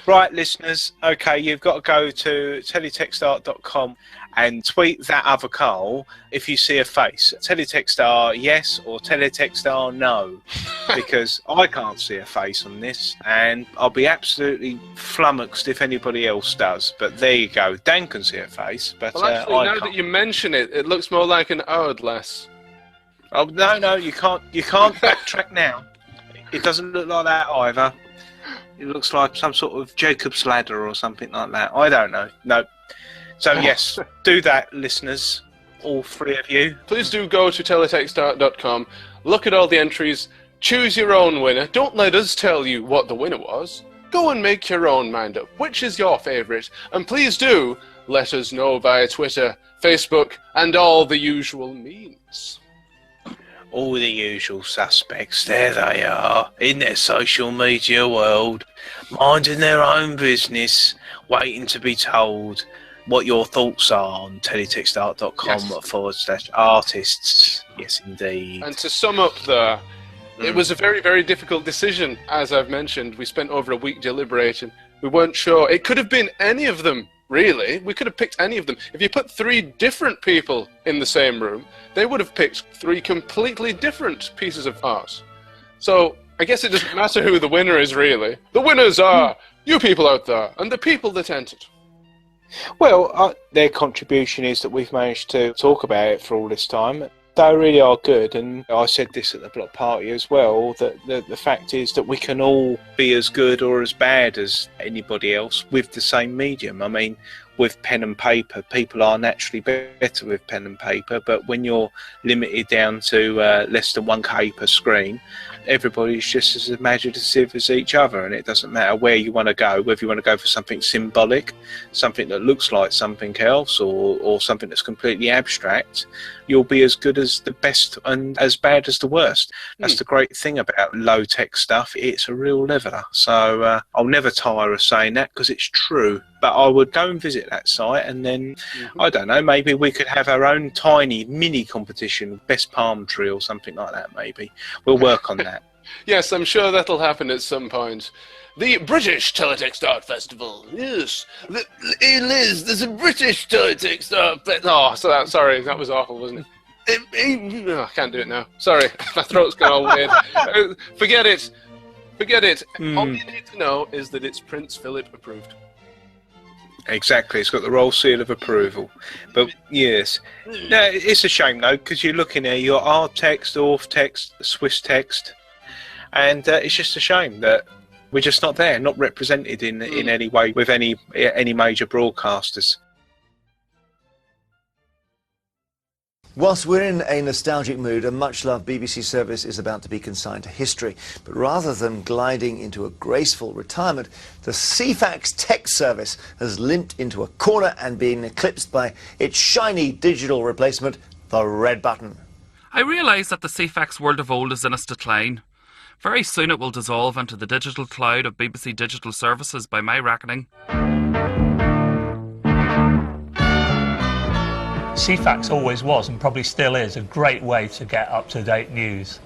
[SPEAKER 1] Right, listeners. Okay, you've got to go to teletextart.com and tweet that other Carl if you see a face. Teletextr yes or Teletextr no. Because I can't see a face on this, and I'll be absolutely flummoxed if anybody else does. But there you go. Dan can see a face, but
[SPEAKER 2] well, actually,
[SPEAKER 1] I
[SPEAKER 2] now
[SPEAKER 1] can't.
[SPEAKER 2] That you mention it, it looks more like an hourglass.
[SPEAKER 1] Oh no, you can't backtrack now. It doesn't look like that either. It looks like some sort of Jacob's ladder or something like that. I don't know. No. So yes, do that, listeners. All three of you.
[SPEAKER 2] Please do go to teletextart.com, look at all the entries, choose your own winner. Don't let us tell you what the winner was. Go and make your own mind up. Which is your favourite? And please do let us know via Twitter, Facebook, and all the usual means.
[SPEAKER 1] All the usual suspects, there they are, in their social media world, minding their own business, waiting to be told what your thoughts are on teletextart.com/artists. Yes, indeed.
[SPEAKER 2] And to sum up there, it was a very, very difficult decision, as I've mentioned. We spent over a week deliberating. We weren't sure. It could have been any of them, really. We could have picked any of them. If you put 3 different people in the same room, they would have picked 3 completely different pieces of art. So I guess it doesn't matter who the winner is, really. The winners are you people out there and the people that entered.
[SPEAKER 1] Well, their contribution is that we've managed to talk about it for all this time. They really are good, and I said this at the block party as well, that the fact is that we can all be as good or as bad as anybody else with the same medium. I mean, with pen and paper, people are naturally better with pen and paper, but when you're limited down to less than 1K per screen, everybody's just as imaginative as each other, and it doesn't matter where you want to go, whether you want to go for something symbolic, something that looks like something else, or something that's completely abstract. You'll be as good as the best and as bad as the worst. That's the great thing about low-tech stuff. It's a real leveler. So I'll never tire of saying that because it's true. But I would go and visit that site, and then, I don't know, maybe we could have our own tiny mini competition, best palm tree or something like that, maybe. We'll work on that.
[SPEAKER 2] Yes, I'm sure that'll happen at some point. The British Teletext Art Festival. Yes. Hey Liz, there's a British Teletext Art Festival. Oh, sorry, that was awful, wasn't it? I can't do it now. Sorry, my throat's gone all weird. Forget it. All you need to know is that it's Prince Philip approved.
[SPEAKER 1] Exactly, it's got the royal seal of approval. But yes, no, it's a shame though, because you're looking at your R text, Orff text, Swiss text, and it's just a shame that we're just not there, not represented in any way with any major broadcasters.
[SPEAKER 12] Whilst we're in a nostalgic mood, a much-loved BBC service is about to be consigned to history. But rather than gliding into a graceful retirement, the Ceefax text service has limped into a corner and been eclipsed by its shiny digital replacement, the red button.
[SPEAKER 13] I realise that the Ceefax world of old is in its decline. Very soon it will dissolve into the digital cloud of BBC digital services, by my reckoning.
[SPEAKER 14] Ceefax always was, and probably still is, a great way to get up-to-date news.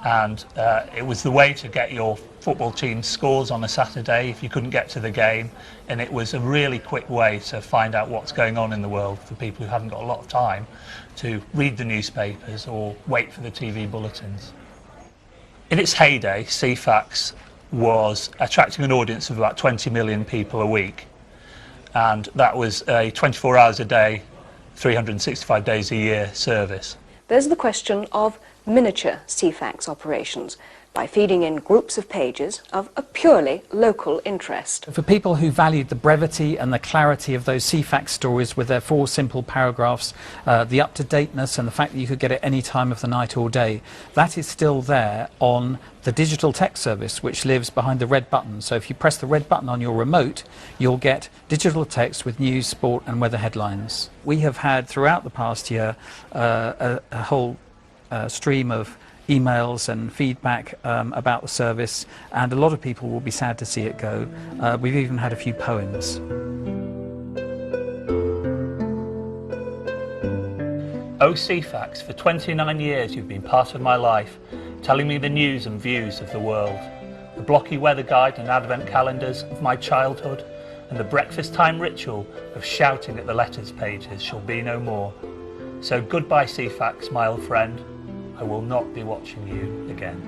[SPEAKER 14] And it was the way to get your football team's scores on a Saturday if you couldn't get to the game. And it was a really quick way to find out what's going on in the world for people who haven't got a lot of time to read the newspapers or wait for the TV bulletins. In its heyday, Ceefax was attracting an audience of about 20 million people a week. And that was a 24 hours a day, 365 days a year service.
[SPEAKER 15] There's the question of miniature Ceefax operations by feeding in groups of pages of a purely local interest.
[SPEAKER 16] For people who valued the brevity and the clarity of those Ceefax stories with their 4 simple paragraphs, the up-to-dateness and the fact that you could get it any time of the night or day, that is still there on the digital text service, which lives behind the red button. So if you press the red button on your remote, you'll get digital text with news, sport and weather headlines. We have had throughout the past year a whole stream of emails and feedback about the service, and a lot of people will be sad to see it go. We've even had a few poems.
[SPEAKER 14] Oh Ceefax, for 29 years you've been part of my life, telling me the news and views of the world. The blocky weather guide and advent calendars of my childhood, and the breakfast time ritual of shouting at the letters pages shall be no more. So goodbye Ceefax, my old friend. I will not be watching you again.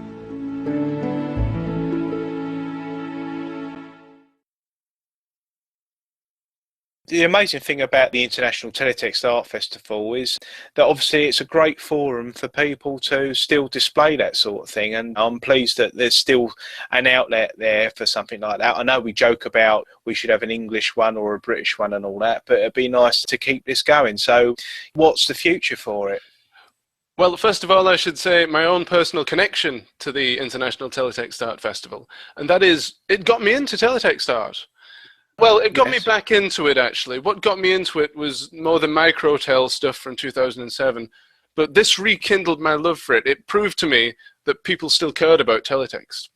[SPEAKER 1] The amazing thing about the International Teletext Art Festival is that obviously it's a great forum for people to still display that sort of thing, and I'm pleased that there's still an outlet there for something like that. I know we joke about we should have an English one or a British one and all that, but it'd be nice to keep this going. So what's the future for it?
[SPEAKER 2] Well, first of all, I should say my own personal connection to the International Teletext Art Festival, and that is, it got me into teletext art. Well, it got me back into it, actually. What got me into it was more the microtel stuff from 2007, but this rekindled my love for it. It proved to me that people still cared about teletext.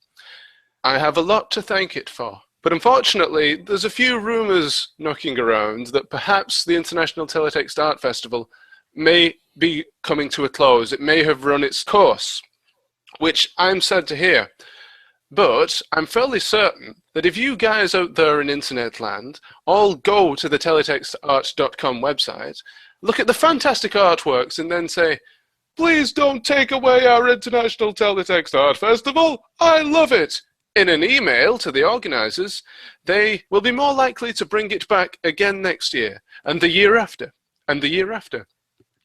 [SPEAKER 2] I have a lot to thank it for. But unfortunately, there's a few rumours knocking around that perhaps the International Teletext Art Festival may be coming to a close. It may have run its course, which I'm sad to hear. But I'm fairly certain that if you guys out there in internet land all go to the teletextart.com website, look at the fantastic artworks and then say, please don't take away our International Teletext Art Festival, I love it, in an email to the organisers, they will be more likely to bring it back again next year, and the year after, and the year after.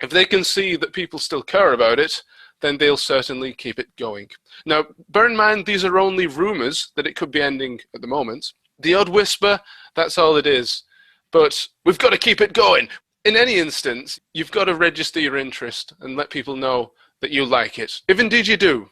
[SPEAKER 2] If they can see that people still care about it, then they'll certainly keep it going. Now, bear in mind, these are only rumours that it could be ending at the moment. The odd whisper, that's all it is. But we've got to keep it going. In any instance, you've got to register your interest and let people know that you like it, if indeed you do.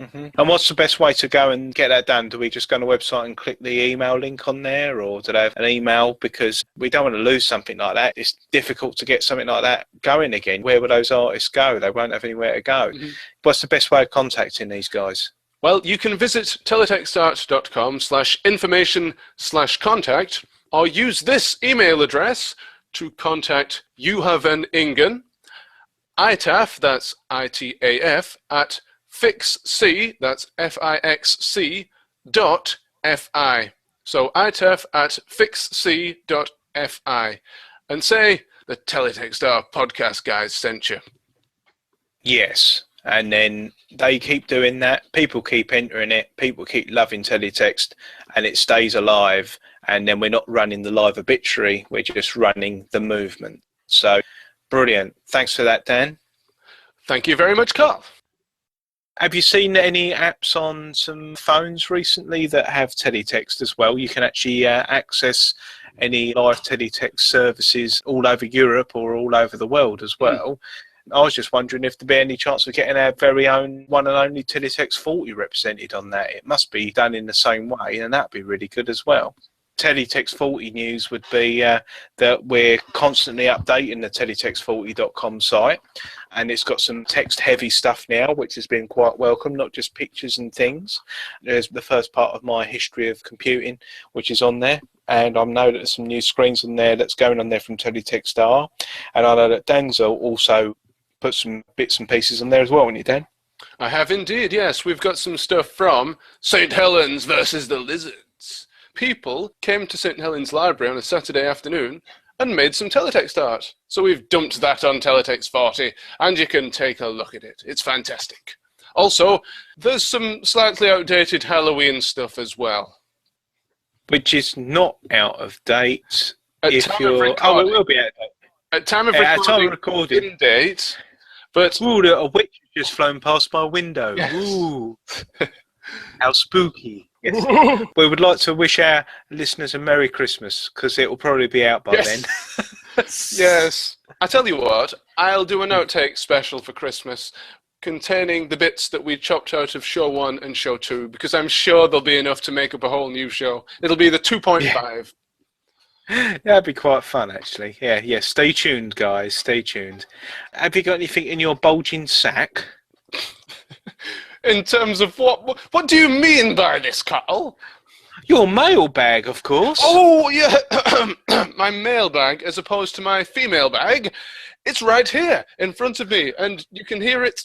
[SPEAKER 1] Mm-hmm. And what's the best way to go and get that done? Do we just go on the website and click the email link on there, or do they have an email? Because we don't want to lose something like that. It's difficult to get something like that going again. Where will those artists go? They won't have anywhere to go. Mm-hmm. What's the best way of contacting these guys?
[SPEAKER 2] Well, you can visit teletextart.com/information/contact, or use this email address to contact Juhaven Ingen, ITAF, that's ITAF, at fixc, that's FIXC, .fi. So ITAF at fixc.fi. And say the Teletext Art Podcast guys sent you.
[SPEAKER 1] Yes, And then they keep doing that. People keep entering it. People keep loving Teletext, and it stays alive. And then we're not running the live obituary. We're just running the movement. So brilliant. Thanks for that, Dan.
[SPEAKER 2] Thank you very much, Carl.
[SPEAKER 1] Have you seen any apps on some phones recently that have teletext as well? You can actually access any live teletext services all over Europe or all over the world as well. I was just wondering if there'd be any chance of getting our very own one and only Teletext 40 represented on that. It must be done in the same way, and that'd be really good as well. Teletext 40 news would be that we're constantly updating the teletext40.com site, and it's got some text-heavy stuff now, which has been quite welcome, not just pictures and things. There's the first part of my history of computing, which is on there, and I know that there's some new screens on there that's going on there from Teletextr, and I know that Denzel also put some bits and pieces on there as well, haven't you, Dan?
[SPEAKER 2] I have indeed, yes. We've got some stuff from St. Helens versus the Lizards. People came to St. Helens Library on a Saturday afternoon and made some teletext art. So we've dumped that on Teletext 40, and you can take a look at it. It's fantastic. Also, there's some slightly outdated Halloween stuff as well.
[SPEAKER 1] Which is not out of date.
[SPEAKER 2] At
[SPEAKER 1] if
[SPEAKER 2] time
[SPEAKER 1] you're...
[SPEAKER 2] of recording,
[SPEAKER 1] Oh, it will be out of date.
[SPEAKER 2] At time of recording, in date. But
[SPEAKER 1] ooh, a witch has just flown past my window.
[SPEAKER 2] Yes.
[SPEAKER 1] Ooh, how spooky! Yes. We would like to wish our listeners a Merry Christmas, because it will probably be out by then.
[SPEAKER 2] Yes. I tell you what, I'll do an outtake special for Christmas containing the bits that we chopped out of show 1 and show 2, because I'm sure there'll be enough to make up a whole new show. It'll be the 2.5.
[SPEAKER 1] Yeah. That'd be quite fun, actually. Yeah. Stay tuned, guys. Stay tuned. Have you got anything in your bulging sack?
[SPEAKER 2] In terms of what? What do you mean by this, Carl?
[SPEAKER 1] Your mailbag, of course.
[SPEAKER 2] Oh, yeah. My mailbag, as opposed to my female bag, it's right here in front of me, and you can hear it.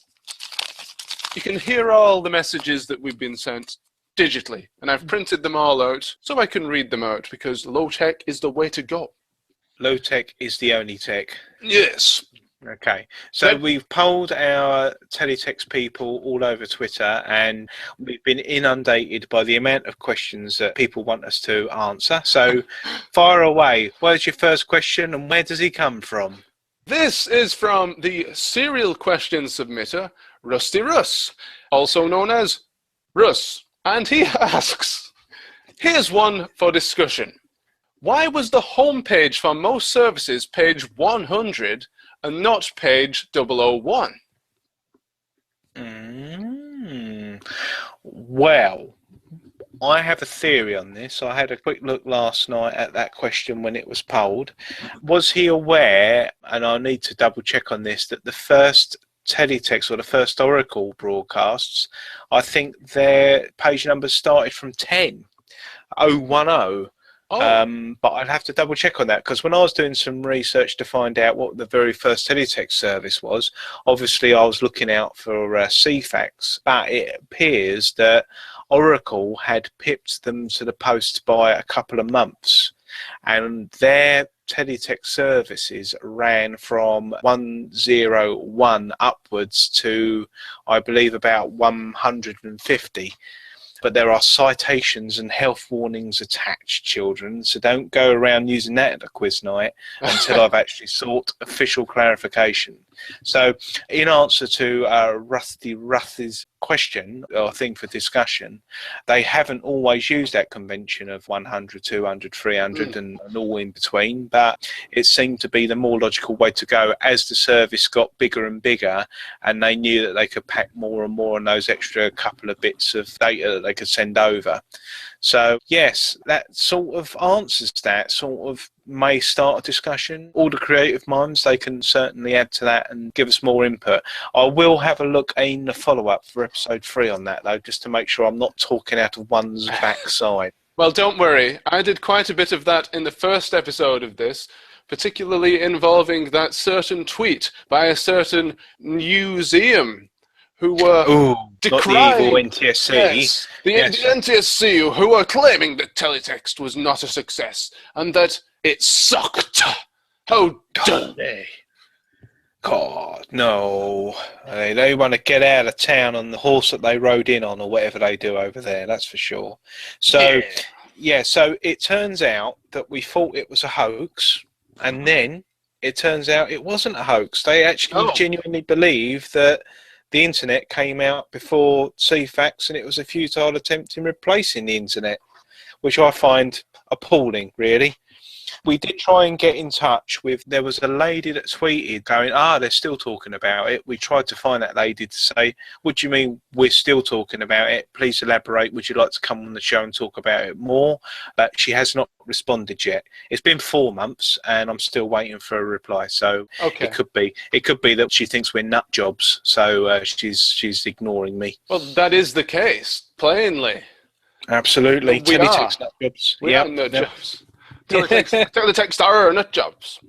[SPEAKER 2] You can hear all the messages that we've been sent digitally, and I've printed them all out so I can read them out, because low tech is the way to go.
[SPEAKER 1] Low tech is the only tech.
[SPEAKER 2] Yes.
[SPEAKER 1] Okay, so we've polled our teletext people all over Twitter, and we've been inundated by the amount of questions that people want us to answer. So fire away. Where's your first question, and where does he come from?
[SPEAKER 2] This is from the serial question submitter, Rusty Russ, also known as Russ. And he asks, here's one for discussion. Why was the homepage for most services page 100 and not page 001?
[SPEAKER 1] Well, I have a theory on this. I had a quick look last night at that question when it was polled. Was he aware, and I need to double check on this, that the first Teletext or the first Oracle broadcasts, I think their page numbers started from 10. But I'd have to double check on that, because when I was doing some research to find out what the very first teletext service was, obviously I was looking out for Ceefax, but it appears that Oracle had pipped them to the post by a couple of months, and their teletext services ran from 101 upwards to, I believe, about 150. But there are citations and health warnings attached, children, so don't go around using that at a quiz night until I've actually sought official clarification. So in answer to Rusty Ruth's question, or thing for discussion, they haven't always used that convention of 100, 200, 300 and all in between, but it seemed to be the more logical way to go as the service got bigger and bigger, and they knew that they could pack more and more on those extra couple of bits of data that they could send over. So yes, that sort of answers that, sort of may start a discussion. All the creative minds, they can certainly add to that and give us more input. I will have a look in the follow-up for episode 3 on that, though, just to make sure I'm not talking out of one's backside.
[SPEAKER 2] Well, don't worry. I did quite a bit of that in the first episode of this, particularly involving that certain tweet by a certain museum who were decrying...
[SPEAKER 1] Not the evil NTSC.
[SPEAKER 2] Yes, the NTSC, who were claiming that Teletext was not a success and that it sucked. How dare they?
[SPEAKER 1] God, no. They want to get out of town on the horse that they rode in on or whatever they do over there, that's for sure. So, yeah, so it turns out that we thought it was a hoax, and then it turns out it wasn't a hoax. They actually genuinely believe that the internet came out before Ceefax and it was a futile attempt in replacing the internet, which I find appalling, really. We did try and get in touch with, there was a lady that tweeted going, they're still talking about it. We tried to find that lady to say, what do you mean we're still talking about it? Please elaborate. Would you like to come on the show and talk about it more? But she has not responded yet. It's been 4 months and I'm still waiting for a reply. So it could be that she thinks we're nut jobs. So she's ignoring me.
[SPEAKER 2] Well, that is the case, plainly.
[SPEAKER 1] Absolutely. Teletext nut jobs.
[SPEAKER 2] We are nut jobs. Teletext are nut jobs.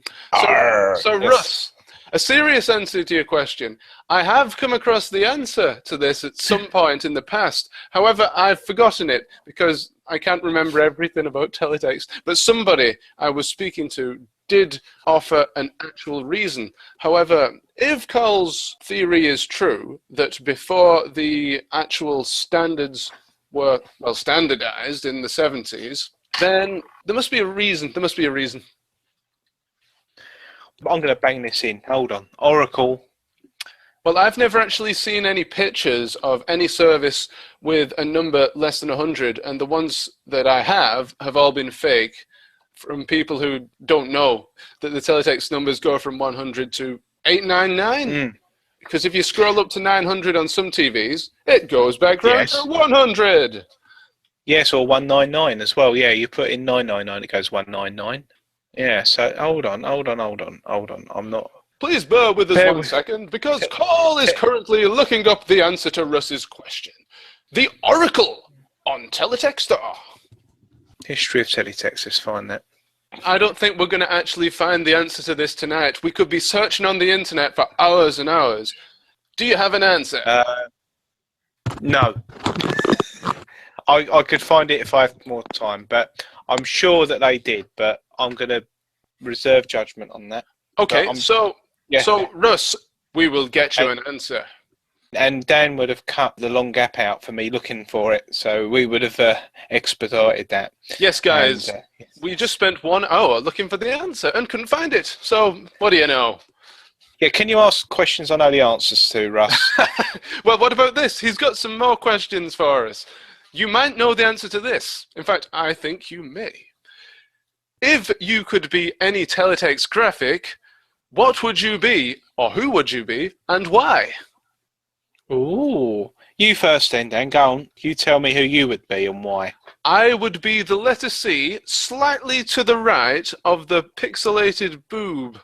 [SPEAKER 2] So Russ, a serious answer to your question. I have come across the answer to this at some point in the past. However, I've forgotten it because I can't remember everything about teletext. But somebody I was speaking to did offer an actual reason. However, if Carl's theory is true, that before the actual standards were, well, standardized in the 70s, then there must be a reason. There must be a reason.
[SPEAKER 1] I'm going to bang this in. Hold on. Oracle.
[SPEAKER 2] Well, I've never actually seen any pictures of any service with a number less than 100, and the ones that I have all been fake from people who don't know that the teletext numbers go from 100 to 899. Because if you scroll up to 900 on some TVs, it goes back right to 100.
[SPEAKER 1] Yes, or 199 as well. Yeah, you put in 999, it goes 199. Yeah, so hold on. I'm not...
[SPEAKER 2] Please bear with us 1 second, because Carl is currently looking up the answer to Russ's question. The Oracle on Teletextr.
[SPEAKER 1] History of teletext, let's find that.
[SPEAKER 2] I don't think we're going to actually find the answer to this tonight. We could be searching on the internet for hours and hours. Do you have an answer?
[SPEAKER 1] No. I could find it if I had more time, but I'm sure that they did, but I'm going to reserve judgment on that.
[SPEAKER 2] Okay, so Russ, we will get you an answer.
[SPEAKER 1] And Dan would have cut the long gap out for me looking for it, so we would have expedited that.
[SPEAKER 2] Yes, guys, we just spent 1 hour looking for the answer and couldn't find it, so what do you know?
[SPEAKER 1] Yeah, can you ask questions I know the answers to, Russ?
[SPEAKER 2] Well, what about this? He's got some more questions for us. You might know the answer to this. In fact, I think you may. If you could be any teletext graphic, what would you be, or who would you be, and why?
[SPEAKER 1] Ooh. You first then, Dan. Go on. You tell me who you would be and why.
[SPEAKER 2] I would be the letter C, slightly to the right of the pixelated boob.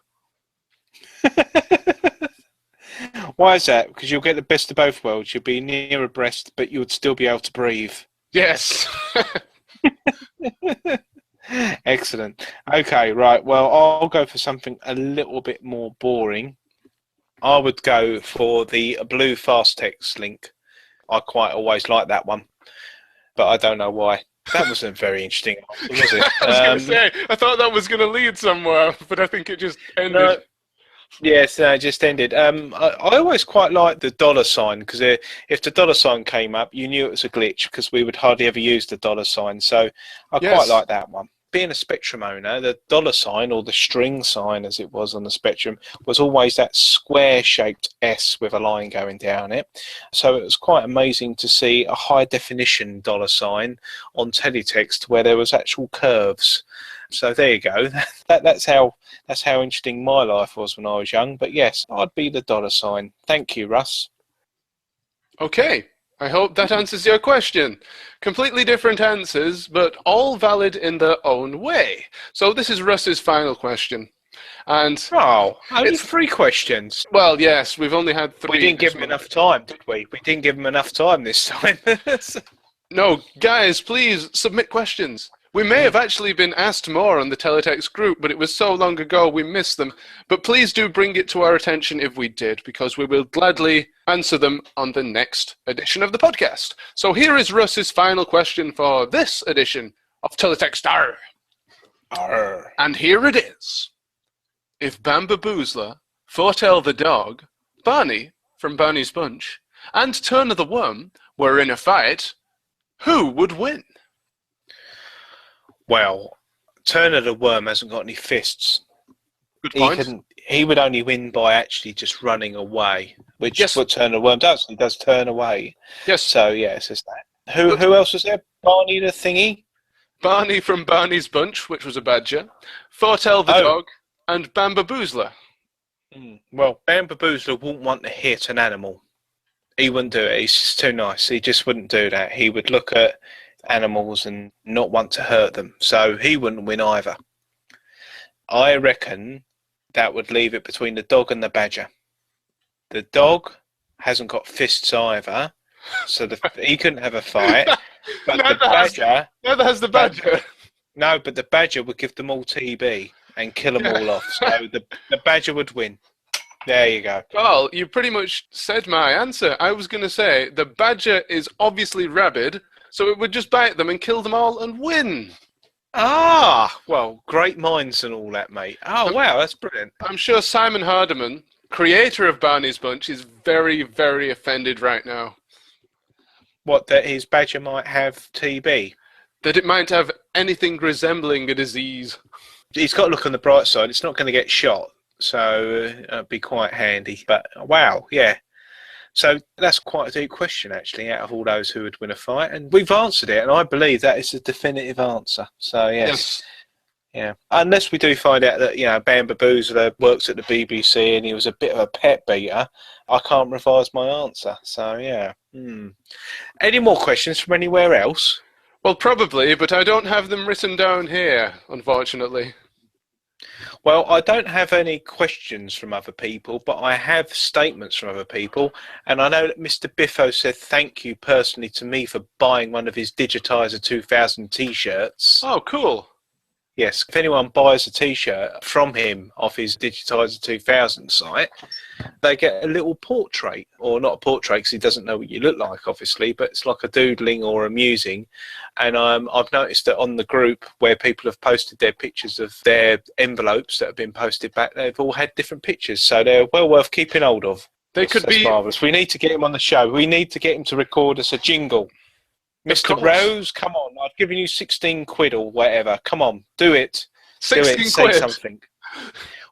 [SPEAKER 1] Why is that? Because you'll get the best of both worlds. You'll be near a breast, but you would still be able to breathe.
[SPEAKER 2] Yes.
[SPEAKER 1] Excellent. Okay, right. Well, I'll go for something a little bit more boring. I would go for the blue fast text link. I quite always like that one, but I don't know why. That wasn't very interesting, was it?
[SPEAKER 2] I was going to say, I thought that was going to lead somewhere, but I think it just ended.
[SPEAKER 1] No. Yes, it just ended. I always quite liked the dollar sign, because if the dollar sign came up, you knew it was a glitch, because we would hardly ever use the dollar sign. So I quite like that one. Being a Spectrum owner, the dollar sign, or the string sign as it was on the Spectrum, was always that square-shaped S with a line going down it. So it was quite amazing to see a high-definition dollar sign on teletext where there was actual curves. So there you go. That's how interesting my life was when I was young. But yes, I'd be the dollar sign. Thank you, Russ.
[SPEAKER 2] Okay. I hope that answers your question. Completely different answers, but all valid in their own way. So this is Russ's final question. And
[SPEAKER 1] only 3 questions.
[SPEAKER 2] Well, yes, we've only had 3.
[SPEAKER 1] We didn't give him enough time, did we? We didn't give him enough time this time.
[SPEAKER 2] No, guys, please submit questions. We may have actually been asked more on the Teletext group, but it was so long ago we missed them. But please do bring it to our attention if we did, because we will gladly answer them on the next edition of the podcast. So here is Russ's final question for this edition of Teletext Art. And here it is. If Bambaboozler Foretell the dog, Barney from Barney's Bunch, and Turner the worm were in a fight, who would win?
[SPEAKER 1] Well, Turner the worm hasn't got any fists.
[SPEAKER 2] Good point.
[SPEAKER 1] He would only win by actually just running away, which is what Turner the worm does. He does turn away.
[SPEAKER 2] Yes.
[SPEAKER 1] So, yes, it's that. Who else was there? Barney the thingy?
[SPEAKER 2] Barney from Barney's Bunch, which was a badger, Foretell the dog, and Bambaboozler.
[SPEAKER 1] Well, Bambaboozler wouldn't want to hit an animal. He wouldn't do it. He's just too nice. He just wouldn't do that. He would look at animals and not want to hurt them. So he wouldn't win either. I reckon that would leave it between the dog and the badger. The dog hasn't got fists either, so he couldn't have a fight. But the badger...
[SPEAKER 2] Neither has the badger.
[SPEAKER 1] No, but the badger would give them all TB and kill them all off. So the badger would win. There you go.
[SPEAKER 2] Carl, you pretty much said my answer. I was going to say the badger is obviously rabid, so it would just bite them and kill them all and win.
[SPEAKER 1] Ah, well, great minds and all that, mate. Oh, wow, that's brilliant.
[SPEAKER 2] I'm sure Simon Hardiman, creator of Barney's Bunch, is very, very offended right now.
[SPEAKER 1] What, that his badger might have TB?
[SPEAKER 2] That it might have anything resembling a disease.
[SPEAKER 1] He's got to look on the bright side. It's not going to get shot, so it'd be quite handy. But, wow, yeah. So that's quite a deep question, actually, out of all those who would win a fight. And we've answered it, and I believe that is a definitive answer. So, yes. Yeah. Unless we do find out that, Bambaboozler works at the BBC and he was a bit of a pet beater, I can't revise my answer. So, yeah. Any more questions from anywhere else?
[SPEAKER 2] Well, probably, but I don't have them written down here, unfortunately.
[SPEAKER 1] Well, I don't have any questions from other people, but I have statements from other people. And I know that Mr. Biffo said thank you personally to me for buying one of his Digitizer 2000 T-shirts.
[SPEAKER 2] Oh, cool.
[SPEAKER 1] Yes, if anyone buys a T-shirt from him off his Digitizer 2000 site, they get a little portrait, or not a portrait because he doesn't know what you look like, obviously, but it's like a doodling or a musing. And I've noticed that on the group where people have posted their pictures of their envelopes that have been posted back, they've all had different pictures, so they're well worth keeping hold of. That's marvellous. We need to get him on the show. We need to get him to record us a jingle. Mr. Rose, come on. I've given you 16 quid or whatever. Come on, do it.
[SPEAKER 2] 16
[SPEAKER 1] do it.
[SPEAKER 2] quid?
[SPEAKER 1] Say something.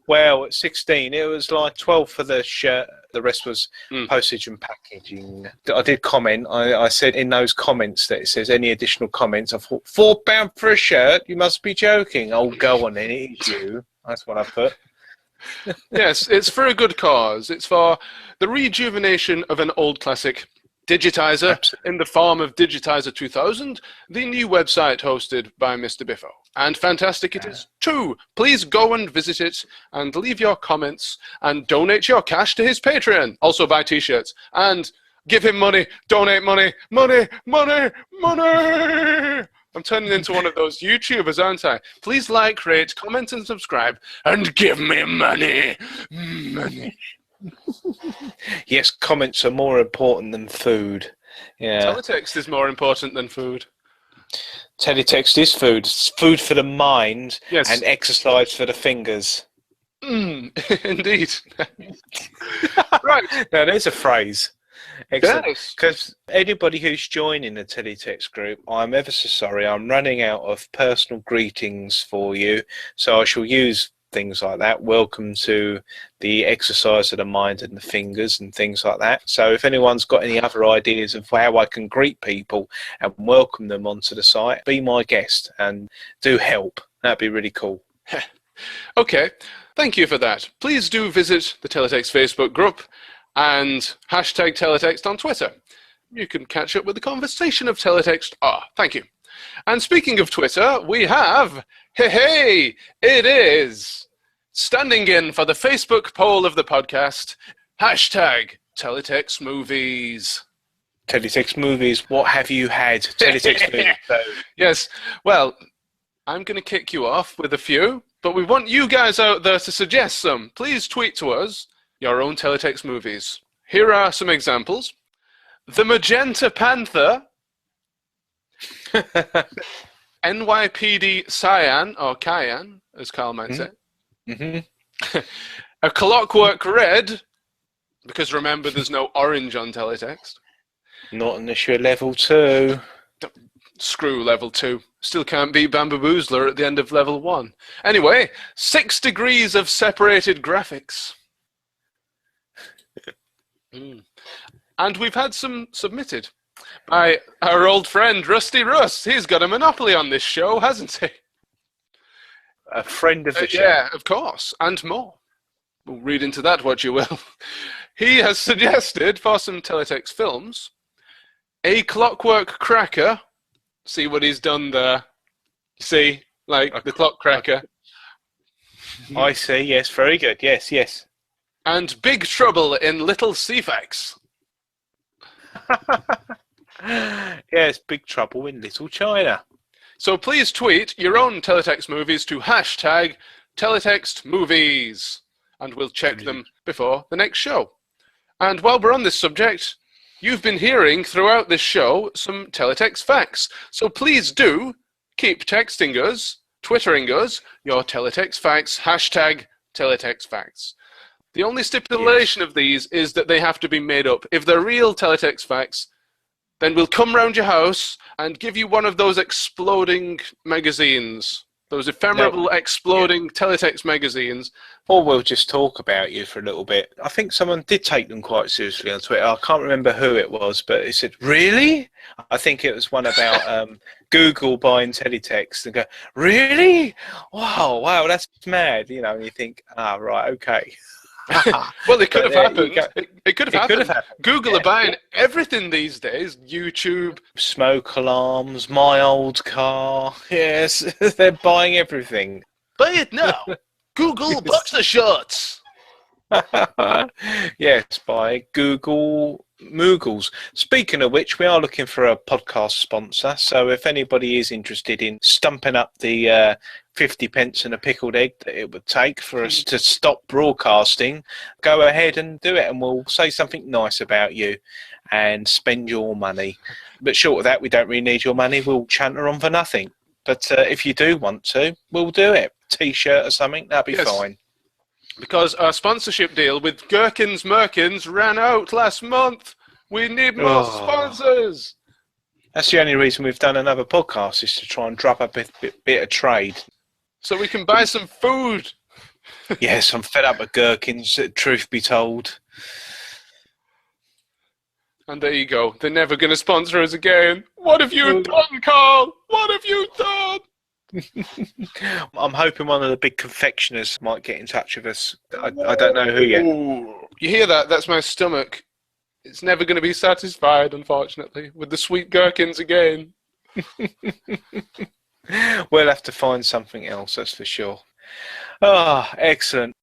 [SPEAKER 1] Well, at 16, it was like 12 for the shirt. The rest was postage and packaging. I did comment. I said in those comments that it says any additional comments. I thought, £4 for a shirt? You must be joking. Oh, go on then. It is you. That's what I put.
[SPEAKER 2] Yes, it's for a good cause. It's for the rejuvenation of an old classic, Digitizer. Absolutely. In the form of Digitizer 2000, the new website hosted by Mr. Biffo. And fantastic it is too. Please go and visit it and leave your comments and donate your cash to his Patreon. Also buy t-shirts and give him money. Donate money. Money, money, money. I'm turning into one of those YouTubers, aren't I? Please like, rate, comment and subscribe and give me money. Money.
[SPEAKER 1] Yes, comments are more important than food. Yeah.
[SPEAKER 2] Teletext is more important than food.
[SPEAKER 1] Teletext is food. It's food for the mind and exercise for the fingers.
[SPEAKER 2] Indeed. Right.
[SPEAKER 1] Now, there's a phrase. Excellent.
[SPEAKER 2] Yes.
[SPEAKER 1] Because anybody who's joining the Teletext group, I'm ever so sorry. I'm running out of personal greetings for you. So I shall use things like that. Welcome to the exercise of the mind and the fingers and things like that. So if anyone's got any other ideas of how I can greet people and welcome them onto the site, be my guest and do help. That'd be really cool.
[SPEAKER 2] Okay, thank you for that. Please do visit the Teletext Facebook group and hashtag Teletext on Twitter. You can catch up with the conversation of Teletext. Thank you. And speaking of Twitter, we have, it is standing in for the Facebook poll of the podcast, hashtag TeletextMovies.
[SPEAKER 1] TeletextMovies, what have you had? Teletext movies.
[SPEAKER 2] Yes, well, I'm going to kick you off with a few, but we want you guys out there to suggest some. Please tweet to us your own Teletext movies. Here are some examples. The Magenta Panther, NYPD Cyan, or Cyan, as Carl might say, A clockwork red, because remember there's no orange on teletext.
[SPEAKER 1] Not unless you're level 2.
[SPEAKER 2] Screw level 2. Still can't beat Bamboozler at the end of level 1. Anyway, 6 degrees of separated graphics. And we've had some submitted by our old friend Rusty Russ. He's got a monopoly on this show, hasn't he?
[SPEAKER 1] A friend of the show.
[SPEAKER 2] Yeah, of course, and more. We'll read into that what you will. He has suggested for some teletext films a clockwork cracker. See what he's done there? See, like the clock cracker.
[SPEAKER 1] I see, yes, very good, yes, yes.
[SPEAKER 2] And Big Trouble in Little Ceefax.
[SPEAKER 1] Yes, Big Trouble in Little China.
[SPEAKER 2] So please tweet your own Teletext movies to hashtag TeletextMovies, and we'll check them before the next show. And while we're on this subject, you've been hearing throughout this show some Teletext facts. So please do keep texting us, twittering us, your Teletext facts, hashtag Teletext facts. The only stipulation of these is that they have to be made up. If they're real Teletext facts, then we'll come round your house and give you one of those exploding magazines. Those ephemeral, exploding Teletext magazines.
[SPEAKER 1] Or we'll just talk about you for a little bit. I think someone did take them quite seriously on Twitter. I can't remember who it was, but it said, really? I think it was one about Google buying Teletext and go, really? Wow, that's mad. You know, and you think, right, okay.
[SPEAKER 2] Well, it could have happened. It could have happened. Google are buying everything these days. YouTube.
[SPEAKER 1] Smoke alarms, my old car. Yes, they're buying everything.
[SPEAKER 4] Buy it now. Google boxer shorts.
[SPEAKER 1] Yes, by Google Moogles. Speaking of which, we are looking for a podcast sponsor. So if anybody is interested in stumping up the 50 pence and a pickled egg that it would take for us to stop broadcasting, go ahead and do it, and we'll say something nice about you and spend your money. But short of that, we don't really need your money. We'll chanter on for nothing. But if you do want to, we'll do it. T-shirt or something, that'd be fine.
[SPEAKER 2] Because our sponsorship deal with Gherkins Merkins ran out last month. We need more sponsors.
[SPEAKER 1] That's the only reason we've done another podcast, is to try and drop up a bit of trade.
[SPEAKER 2] So we can buy some food.
[SPEAKER 1] Yes, I'm fed up with gherkins, truth be told.
[SPEAKER 2] And there you go. They're never going to sponsor us again. What have you done, Carl? What have you done?
[SPEAKER 1] I'm hoping one of the big confectioners might get in touch with us. I don't know who yet.
[SPEAKER 2] Ooh. You hear that? That's my stomach. It's never going to be satisfied, unfortunately, with the sweet gherkins again.
[SPEAKER 1] We'll have to find something else, that's for sure. Ah, excellent.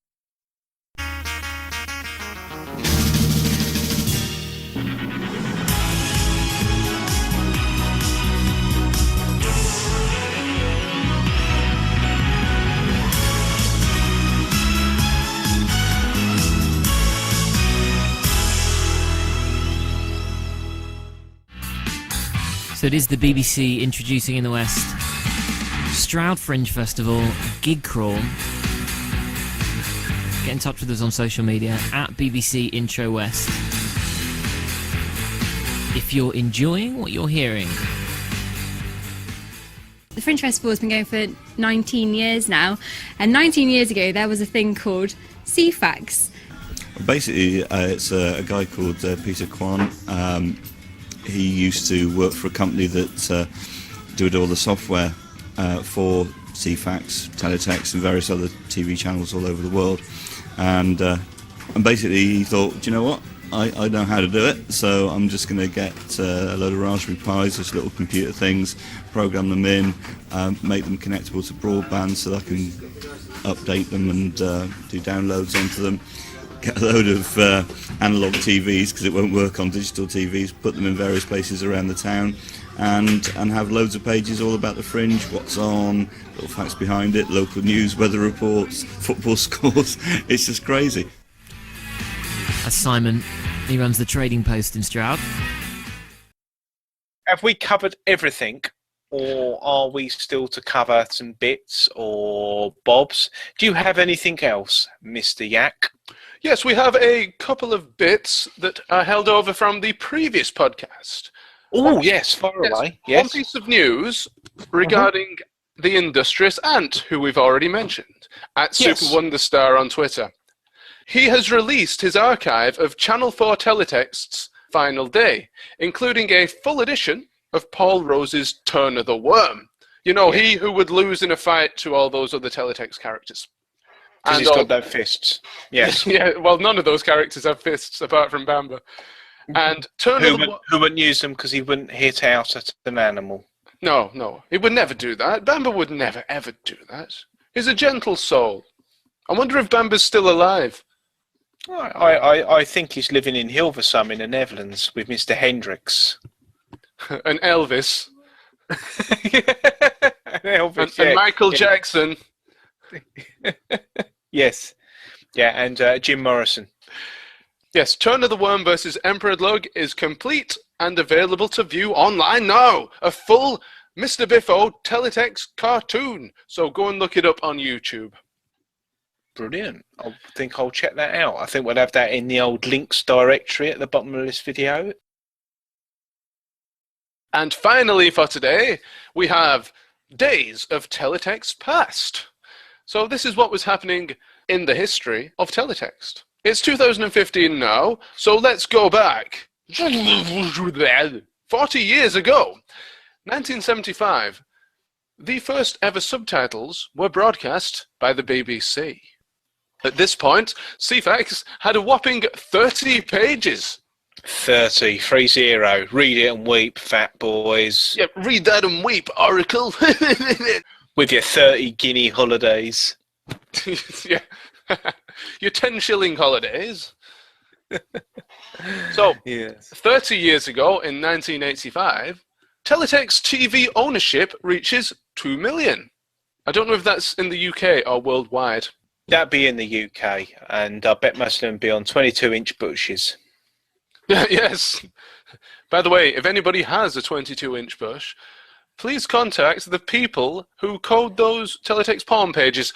[SPEAKER 17] So it is the BBC introducing in the West Stroud Fringe Festival Gig Crawl. Get in touch with us on social media at BBC Intro West if you're enjoying what you're hearing.
[SPEAKER 18] The Fringe Festival has been going for 19 years now, and 19 years ago there was a thing called Ceefax.
[SPEAKER 19] Basically, it's a guy called Peter Kwan. He used to work for a company that did all the software for Ceefax, Teletext and various other TV channels all over the world. And basically he thought, do you know what, I know how to do it, so I'm just going to get a load of Raspberry Pis, those little computer things, program them in, make them connectable to broadband so that I can update them and do downloads onto them. Get a load of analogue TVs, because it won't work on digital TVs, put them in various places around the town, and have loads of pages all about the Fringe, what's on, little facts behind it, local news, weather reports, football scores. It's just crazy.
[SPEAKER 17] That's Simon. He runs the Trading Post in Stroud.
[SPEAKER 1] Have we covered everything or are we still to cover some bits or bobs? Do you have anything else, Mr. Yak?
[SPEAKER 2] Yes, we have a couple of bits that are held over from the previous podcast.
[SPEAKER 1] Oh, yes, far away. Yes.
[SPEAKER 2] One piece of news regarding the industrious Ant, who we've already mentioned, at
[SPEAKER 1] Yes.
[SPEAKER 2] Super Wonderstar on Twitter. He has released his archive of Channel 4 Teletext's final day, including a full edition of Paul Rose's Turn of the Worm. You know, he who would lose in a fight to all those other Teletext characters.
[SPEAKER 1] Because he's got no fists. Yes.
[SPEAKER 2] Yeah, well, none of those characters have fists apart from Bamba. And
[SPEAKER 1] Who wouldn't use them because he wouldn't hit out at an animal?
[SPEAKER 2] No, he would never do that. Bamba would never, ever do that. He's a gentle soul. I wonder if Bamba's still alive.
[SPEAKER 1] I think he's living in Hilversum in the Netherlands with Mr. Hendricks.
[SPEAKER 2] And Elvis.
[SPEAKER 1] Elvis,
[SPEAKER 2] and Michael Jackson.
[SPEAKER 1] Yes. Yeah, and Jim Morrison.
[SPEAKER 2] Yes, Turn of the Worm versus Emperor Lug is complete and available to view online now. A full Mr. Biffo Teletext cartoon. So go and look it up on YouTube.
[SPEAKER 1] Brilliant. I think I'll check that out. I think we'll have that in the old links directory at the bottom of this video.
[SPEAKER 2] And finally for today, we have Days of Teletext Past. So this is what was happening in the history of Teletext. It's 2015 now, so let's go back 40 years ago, 1975. The first ever subtitles were broadcast by the BBC. At this point, Ceefax had a whopping 30 pages.
[SPEAKER 1] 30. Read it and weep, fat boys.
[SPEAKER 2] Yeah, read that and weep, Oracle.
[SPEAKER 1] With your 30 guinea holidays.
[SPEAKER 2] Yeah. Your 10-shilling holidays. So, 30 years ago, in 1985, Teletext TV ownership reaches 2 million. I don't know if that's in the UK or worldwide.
[SPEAKER 1] That'd be in the UK, and I bet most of them be on 22-inch bushes.
[SPEAKER 2] Yes. By the way, if anybody has a 22-inch bush, please contact the people who code those Teletext porn pages.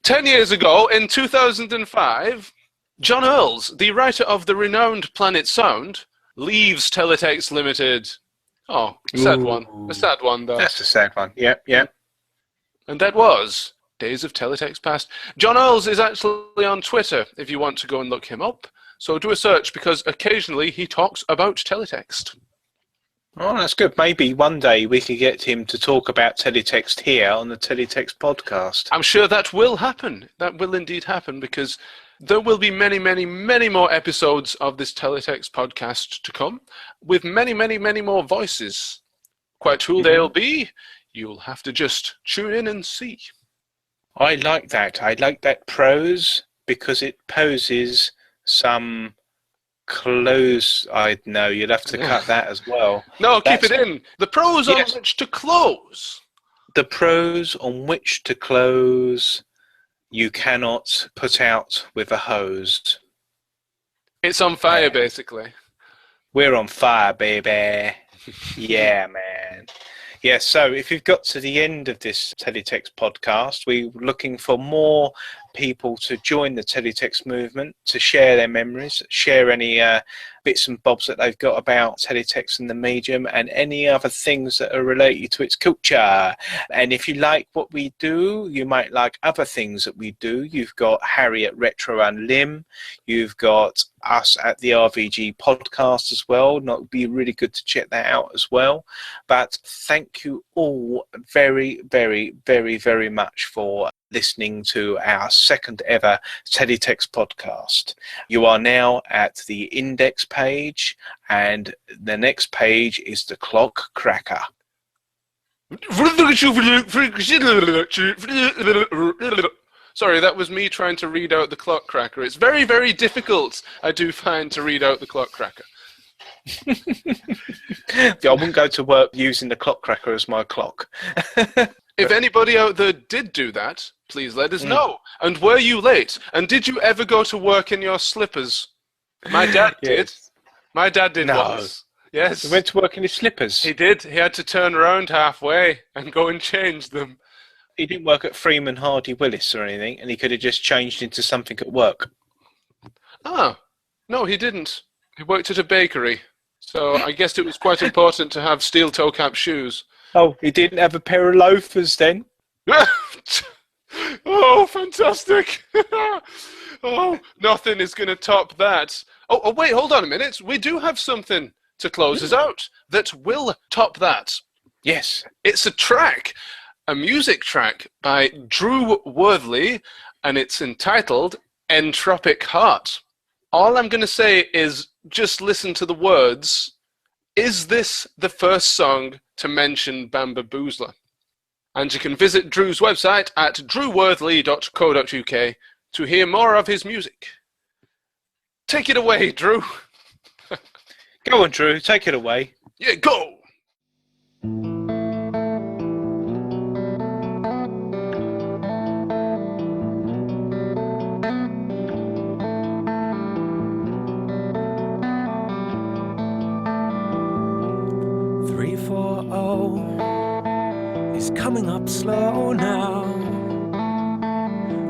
[SPEAKER 2] 10 years ago, in 2005, John Earls, the writer of the renowned Planet Sound, leaves Teletext Limited. Oh, sad one. A sad one, though.
[SPEAKER 1] That's a sad one. Yep.
[SPEAKER 2] And that was Days of Teletext Past. John Earls is actually on Twitter, if you want to go and look him up. So do a search, because occasionally he talks about Teletext.
[SPEAKER 1] Oh, that's good. Maybe one day we could get him to talk about Teletext here on the Teletext Podcast.
[SPEAKER 2] I'm sure that will happen. That will indeed happen, because there will be many, many, many more episodes of this Teletext podcast to come, with many, many, many more voices. Quite who they'll be, you'll have to just tune in and see.
[SPEAKER 1] I like that. I like that prose, because it poses some close. I know you'll have to cut that as well.
[SPEAKER 2] No, keep it in. The pros on which to close.
[SPEAKER 1] The pros on which to close. You cannot put out with a hose.
[SPEAKER 2] It's on fire, basically.
[SPEAKER 1] We're on fire, baby. Yeah, man. Yeah, so if you've got to the end of this Teletext podcast, we're looking for more people to join the Teletext movement, to share their memories, share any bits and bobs that they've got about Teletext and the medium, and any other things that are related to its culture. And if you like what we do, you might like other things that we do. You've got Harry at Retro and Lim. You've got us at the RVG podcast as well. It would be really good to check that out as well. But thank you all very, very, very, very much for listening to our second ever Teletext podcast. You are now at the index page, and the next page is the clock cracker.
[SPEAKER 2] Sorry, that was me trying to read out the clock cracker. It's very, very difficult, I do find, to read out the clock cracker.
[SPEAKER 1] I wouldn't go to work using the clock cracker as my clock.
[SPEAKER 2] If anybody out there did do that, please let us know. And were you late? And did you ever go to work in your slippers? My dad did. My dad did once. Yes.
[SPEAKER 1] He went to work in his slippers.
[SPEAKER 2] He did. He had to turn around halfway and go and change them.
[SPEAKER 1] He didn't work at Freeman Hardy Willis or anything, and he could have just changed into something at work.
[SPEAKER 2] Ah, no, he didn't. He worked at a bakery. So I guess it was quite important to have steel toe cap shoes.
[SPEAKER 1] Oh, he didn't have a pair of loafers then?
[SPEAKER 2] Oh, fantastic. Oh, nothing is going to top that. Oh, wait, hold on a minute. We do have something to close us out that will top that.
[SPEAKER 1] Yes.
[SPEAKER 2] It's a track, a music track by Drew Worthley, and it's entitled Entropic Heart. All I'm going to say is just listen to the words. Is this the first song to mention Bamba Boozler? And you can visit Drew's website at drewworthley.co.uk to hear more of his music. Take it away, Drew.
[SPEAKER 1] Go on, Drew. Take it away.
[SPEAKER 2] Yeah, go!
[SPEAKER 20] Coming up slow now.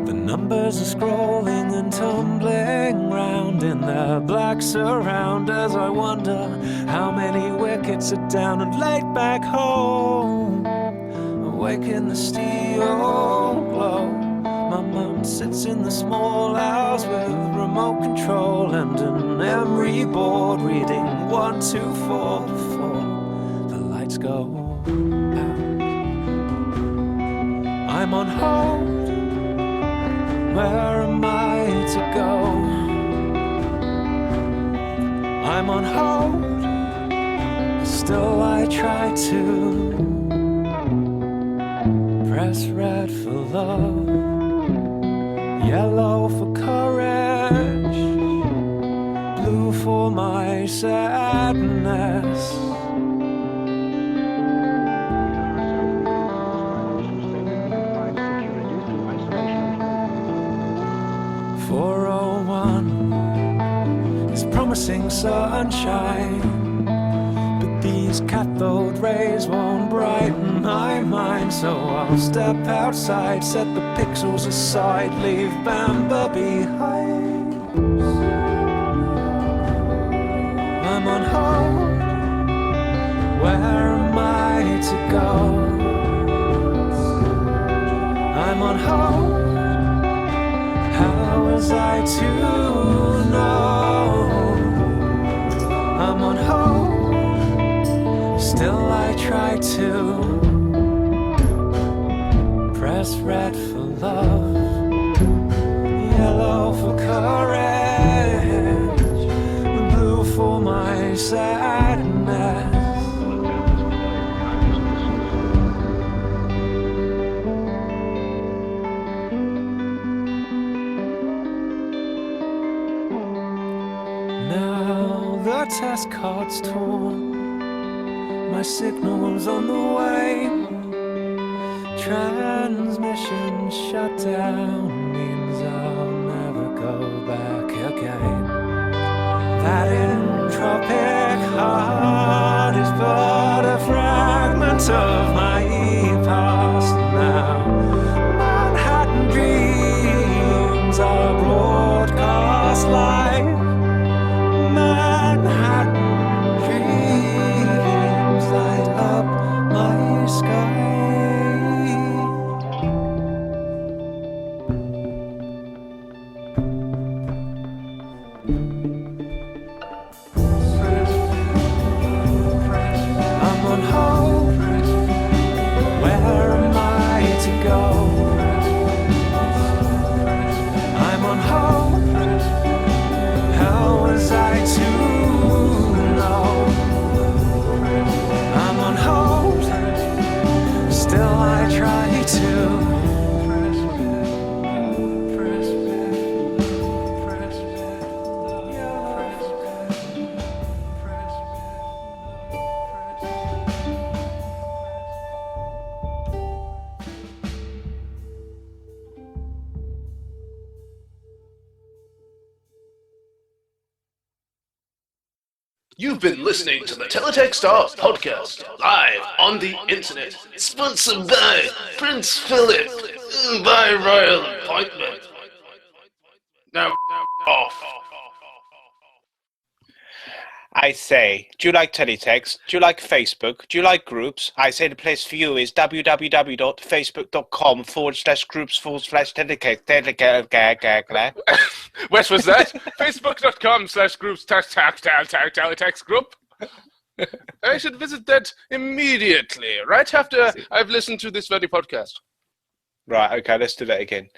[SPEAKER 20] The numbers are scrolling and tumbling round in their black surround as I wonder how many wickets are down and laid back home. Awake in the steel glow. My mum sits in the small house with remote control and an emery board reading 1, 2, 4 before the lights go out. I'm on hold, where am I to go? I'm on hold, still I try to press red for love, yellow for courage, blue for my sadness. Promising sunshine, but these cathode rays won't brighten my mind, so I'll step outside, set the pixels aside, leave Bamba behind. I'm on hold, where am I to go? I'm on hold, how was I to know? I'm on hold, still I try to press red for love, yellow for courage, blue for my sadness. Test card's torn, my signal's on the wane, transmission shut down means I'll never go back again. That entropic heart is but a fragment of my past now. Manhattan dreams are broadcast live. Manhattan dreams light up my sky. I'm on hold, where am I to go? I'm on hold, how was I to know? I'm on hold, still I try to
[SPEAKER 2] You've been listening to the Teletext Art Podcast, live on the internet, sponsored by Prince Philip, by royal appointment. Now, off.
[SPEAKER 1] I say, do you like teletext? Do you like Facebook? Do you like groups? I say the place for you is www.facebook.com/groups/teletext.
[SPEAKER 2] What was that? Facebook.com/groups teletext group. I should visit that immediately, right after I've listened to this very podcast.
[SPEAKER 1] Right, okay, let's do that again.